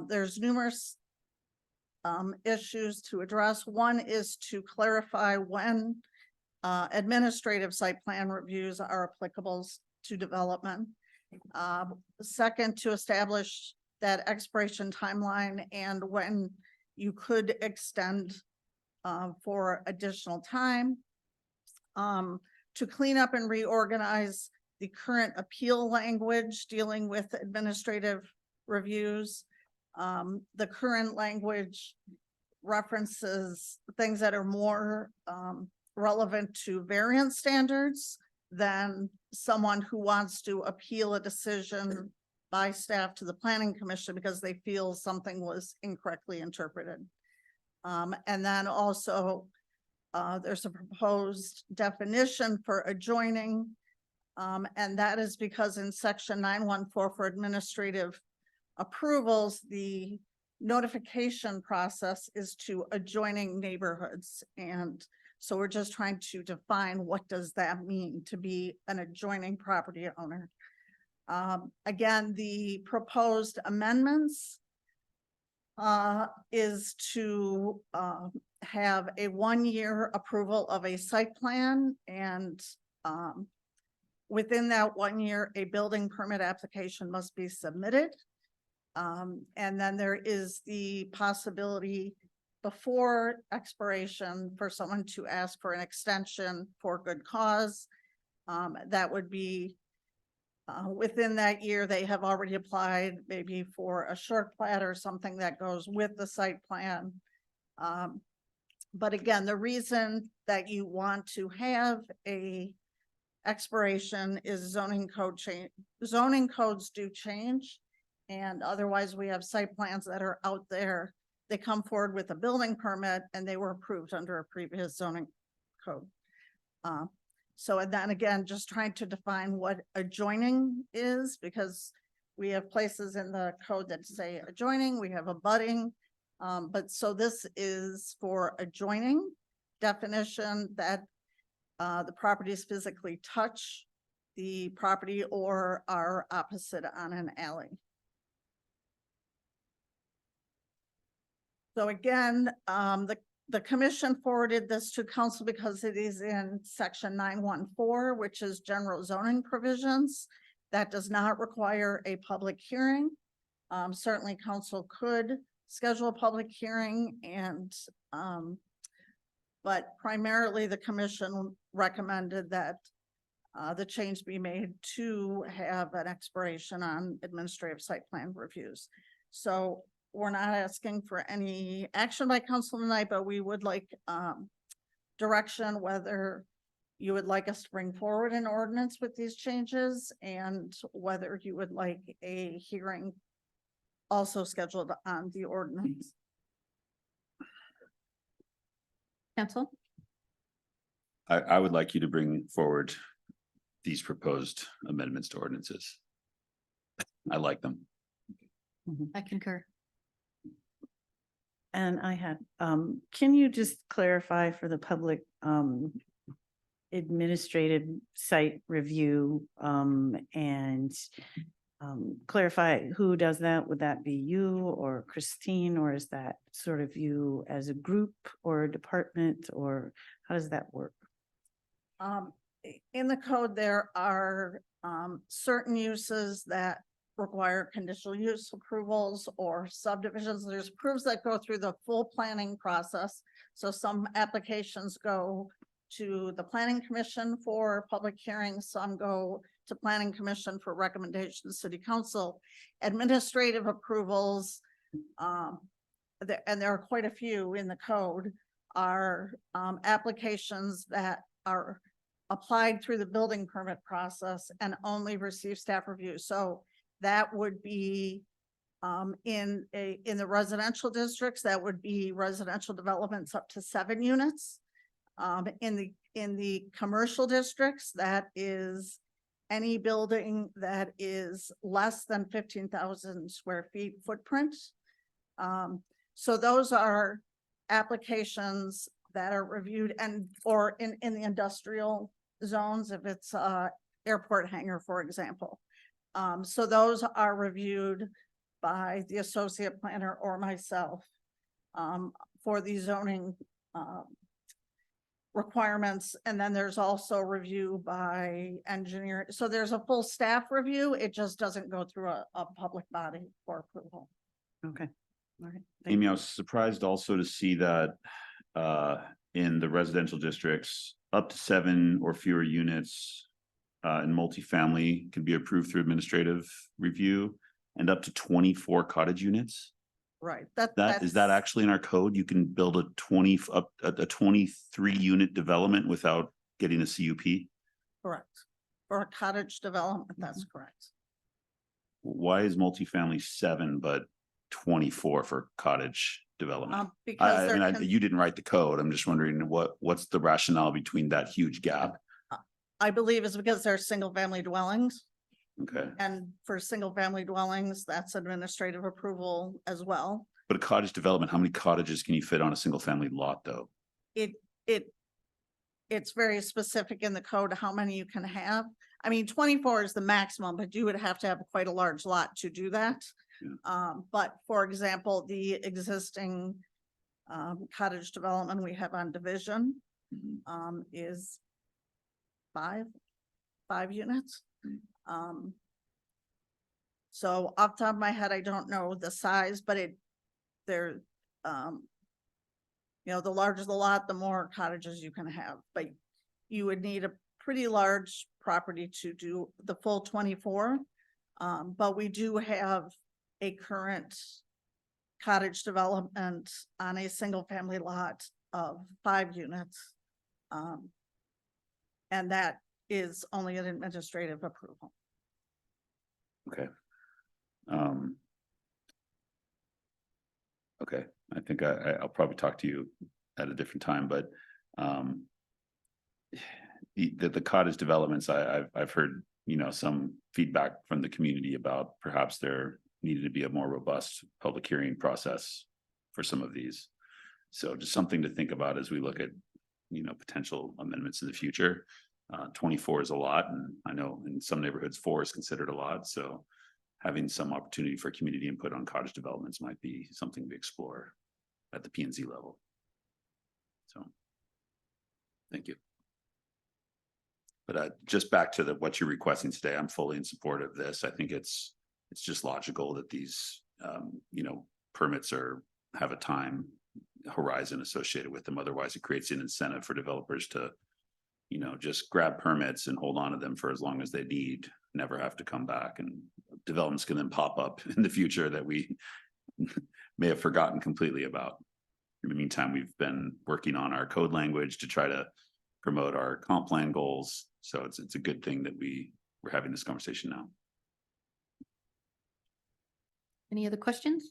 there's numerous issues to address. One is to clarify when administrative site plan reviews are applicable to development. Second, to establish that expiration timeline and when you could extend for additional time. To clean up and reorganize the current appeal language dealing with administrative reviews. The current language references things that are more relevant to variance standards than someone who wants to appeal a decision by staff to the planning commission because they feel something was incorrectly interpreted. And then also there's a proposed definition for adjoining. And that is because in section 914 for administrative approvals, the notification process is to adjoining neighborhoods. And so we're just trying to define what does that mean to be an adjoining property owner. Again, the proposed amendments is to have a 1 year approval of a site plan, and within that 1 year, a building permit application must be submitted. And then there is the possibility before expiration for someone to ask for an extension for good cause. That would be within that year, they have already applied maybe for a short plat or something that goes with the site plan. But again, the reason that you want to have a expiration is zoning code change. Zoning codes do change. And otherwise we have site plans that are out there. They come forward with a building permit and they were approved under a previous zoning code. So, and then again, just trying to define what adjoining is, because we have places in the code that say adjoining, we have abutting. But so this is for adjoining definition that the properties physically touch the property or are opposite on an alley. So again, the commission forwarded this to council because it is in section 914, which is general zoning provisions. That does not require a public hearing. Certainly council could schedule a public hearing and but primarily the commission recommended that the change be made to have an expiration on administrative site plan reviews. So we're not asking for any action by council tonight, but we would like direction whether you would like us to bring forward an ordinance with these changes and whether you would like a hearing also scheduled on the ordinance. Council? I would like you to bring forward these proposed amendments to ordinances. I like them. I concur. And I had, can you just clarify for the public, administrative site review, and clarify who does that? Would that be you or Christine, or is that sort of you as a group or a department, or how does that work? In the code, there are certain uses that require conditional use approvals or subdivisions. There's approvals that go through the full planning process. So some applications go to the planning commission for public hearings. Some go to planning commission for recommendation to city council. Administrative approvals, and there are quite a few in the code, are applications that are applied through the building permit process and only receive staff review. So that would be in the residential districts, that would be residential developments up to 7 units. In the commercial districts, that is any building that is less than 15,000 square feet footprint. So those are applications that are reviewed or in the industrial zones, if it's airport hangar, for example. So those are reviewed by the associate planner or myself for the zoning requirements. And then there's also review by engineer. So there's a full staff review. It just doesn't go through a public body for approval. Okay. All right. Amy, I was surprised also to see that in the residential districts, up to 7 or fewer units in multifamily can be approved through administrative review, and up to 24 cottage units. Right. Is that actually in our code? You can build a 23 unit development without getting a CUP? Correct. For a cottage development, that's correct. Why is multifamily 7 but 24 for cottage development? Because I mean, you didn't write the code. I'm just wondering what's the rationale between that huge gap? I believe is because they're single family dwellings. Okay. And for single family dwellings, that's administrative approval as well. But a cottage development, how many cottages can you fit on a single family lot though? It's very specific in the code how many you can have. I mean, 24 is the maximum, but you would have to have quite a large lot to do that. Yeah. But for example, the existing cottage development we have on Division is five units. So off the top of my head, I don't know the size, but the larger the lot, the more cottages you can have, but you would need a pretty large property to do the full 24. But we do have a current cottage development on a single family lot of 5 units. And that is only an administrative approval. Okay. Okay, I think I'll probably talk to you at a different time, but the cottage developments, I've heard, some feedback from the community about perhaps there needed to be a more robust public hearing process for some of these. So just something to think about as we look at, potential amendments in the future. 24 is a lot, and I know in some neighborhoods 4 is considered a lot. So having some opportunity for community input on cottage developments might be something we explore at the P&Z level. So, thank you. But just back to what you're requesting today, I'm fully in support of this. I think it's just logical that these, permits have a time horizon associated with them. Otherwise, it creates an incentive for developers to, just grab permits and hold on to them for as long as they need, never have to come back, and developments can then pop up in the future that we may have forgotten completely about. In the meantime, we've been working on our code language to try to promote our comp plan goals. So it's a good thing that we're having this conversation now. Any other questions?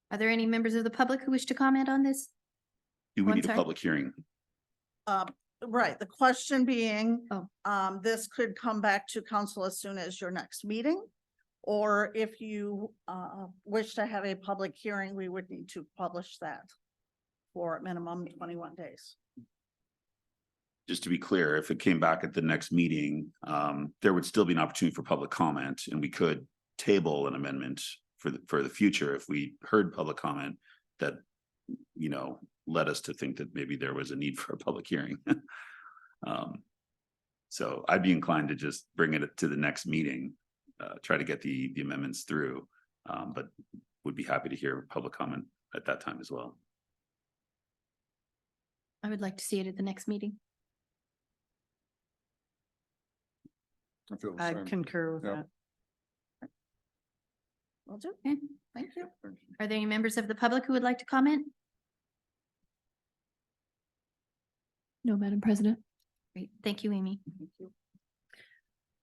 Are there any members of the public who wish to comment on this? Do we One need a side? public hearing? Right, the question being, this could come back to council as soon as your next meeting. Or if you wish to have a public hearing, we would need to publish that for a minimum 21 days. Just to be clear, if it came back at the next meeting, there would still be an opportunity for public comment, and we could table an amendment for the future if we heard public comment that, led us to think that maybe there was a need for a public hearing. So I'd be inclined to just bring it to the next meeting, try to get the amendments through, but would be happy to hear public comment at that time as well. I would like to see it at the next meeting. I feel the I same. concur with Yep. that. Will do. Okay, thank you. Are there any members of the public who would like to comment? No, Madam President. Great, thank you, Amy.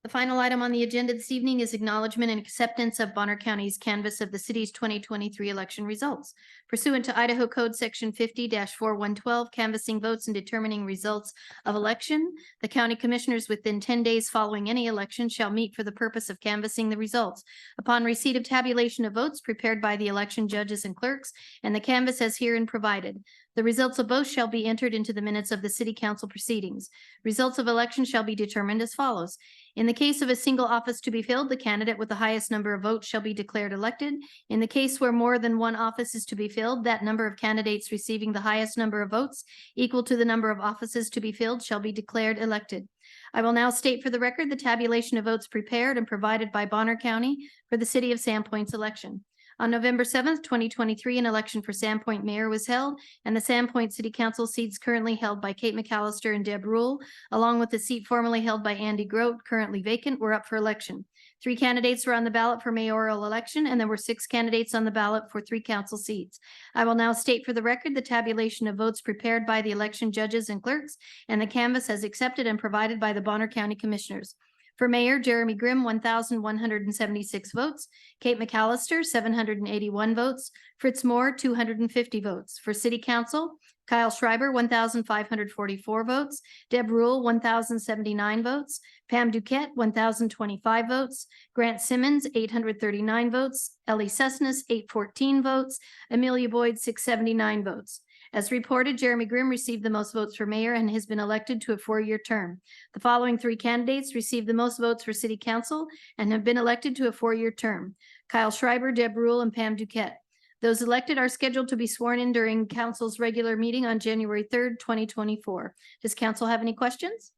The final item on the agenda this evening is acknowledgement and acceptance of Bonner County's canvass of the city's 2023 election results. Pursuant to Idaho Code Section 50-4112, canvassing votes and determining results of election, the county commissioners within 10 days following any election shall meet for the purpose of canvassing the results. Upon receipt of tabulation of votes prepared by the election judges and clerks and the canvass as herein provided, the results of both shall be entered into the minutes of the city council proceedings. Results of election shall be determined as follows. In the case of a single office to be filled, the candidate with the highest number of votes shall be declared elected. In the case where more than one office is to be filled, that number of candidates receiving the highest number of votes equal to the number of offices to be filled shall be declared elected. I will now state for the record the tabulation of votes prepared and provided by Bonner County for the city of Sandpoint's election. On November 7th, 2023, an election for Sandpoint mayor was held, and the Sandpoint City Council seats currently held by Kate McAllister and Deb Rule, along with the seat formerly held by Andy Grote, currently vacant, were up for election. 3 candidates were on the ballot for mayoral election, and there were 6 candidates on the ballot for 3 council seats. I will now state for the record the tabulation of votes prepared by the election judges and clerks, and the canvass as accepted and provided by the Bonner County Commissioners. For Mayor, Jeremy Grimm, 1,176 votes. Kate McAllister, 781 votes. Fritz Moore, 250 votes. For City Council, Kyle Schreiber, 1,544 votes. Deb Rule, 1,079 votes. Pam Duquette, 1,025 votes. Grant Simmons, 839 votes. Ellie Sussness, 814 votes. Amelia Boyd, 679 votes. As reported, Jeremy Grimm received the most votes for mayor and has been elected to a 4-year term. The following 3 candidates received the most votes for city council and have been elected to a 4-year term: Kyle Schreiber, Deb Rule, and Pam Duquette. Those elected are scheduled to be sworn in during council's regular meeting on January 3rd, 2024. Does council have any questions?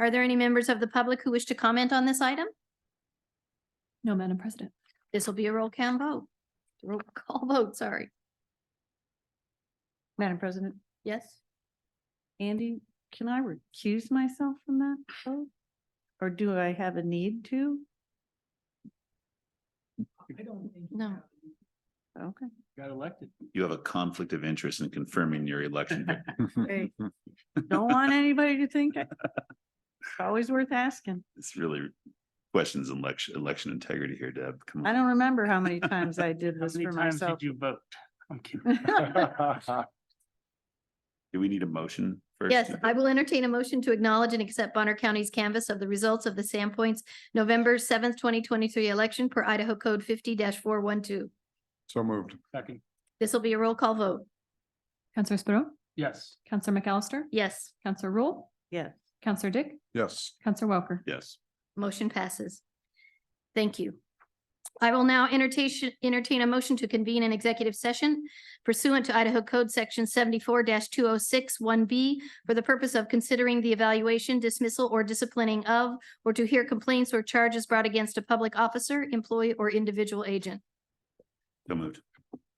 Are there any members of the public who wish to comment on this item? No, Madam President. This will be a roll call vote, sorry. Madam President, Yes? Andy, can I recuse myself from that vote? Or do I have a need to? No. Okay. Got elected. You have a conflict of interest in confirming your election. Hey, don't want anybody to think it's always worth asking. It's really questions election integrity here, Deb. Come I on. don't remember how many times I did this for myself. you vote? I'm kidding. Do we need a motion first? Yes, I will entertain a motion to acknowledge and accept Bonner County's canvass of the results of the Sandpoint's November 7th, 2023 election per Idaho Code 50-412. So moved. Second. This will be a roll call vote. Counselor Spadot, Yes. Counselor McAllister, Yes, Counselor Rule, Yes. Counselor Dick, Yes. Counselor Welker. Yes. motion passes. Thank you. I will now entertain a motion to convene an executive session pursuant to Idaho Code Section 74-206(1)B for the purpose of considering the evaluation, dismissal, or disciplining of, or to hear complaints or charges brought against a public officer, employee, or individual agent. So moved.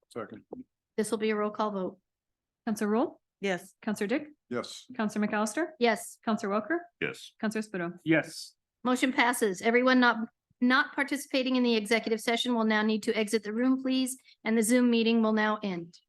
Second. This will be a roll call vote. Counselor Rule, Yes. Counselor Dick, Yes. Counselor McAllister, Yes, Counselor Welker, Yes. Counselor Spadot. Yes. motion passes. Everyone not participating in the executive session will now need to exit the room, please, and the Zoom meeting will now end.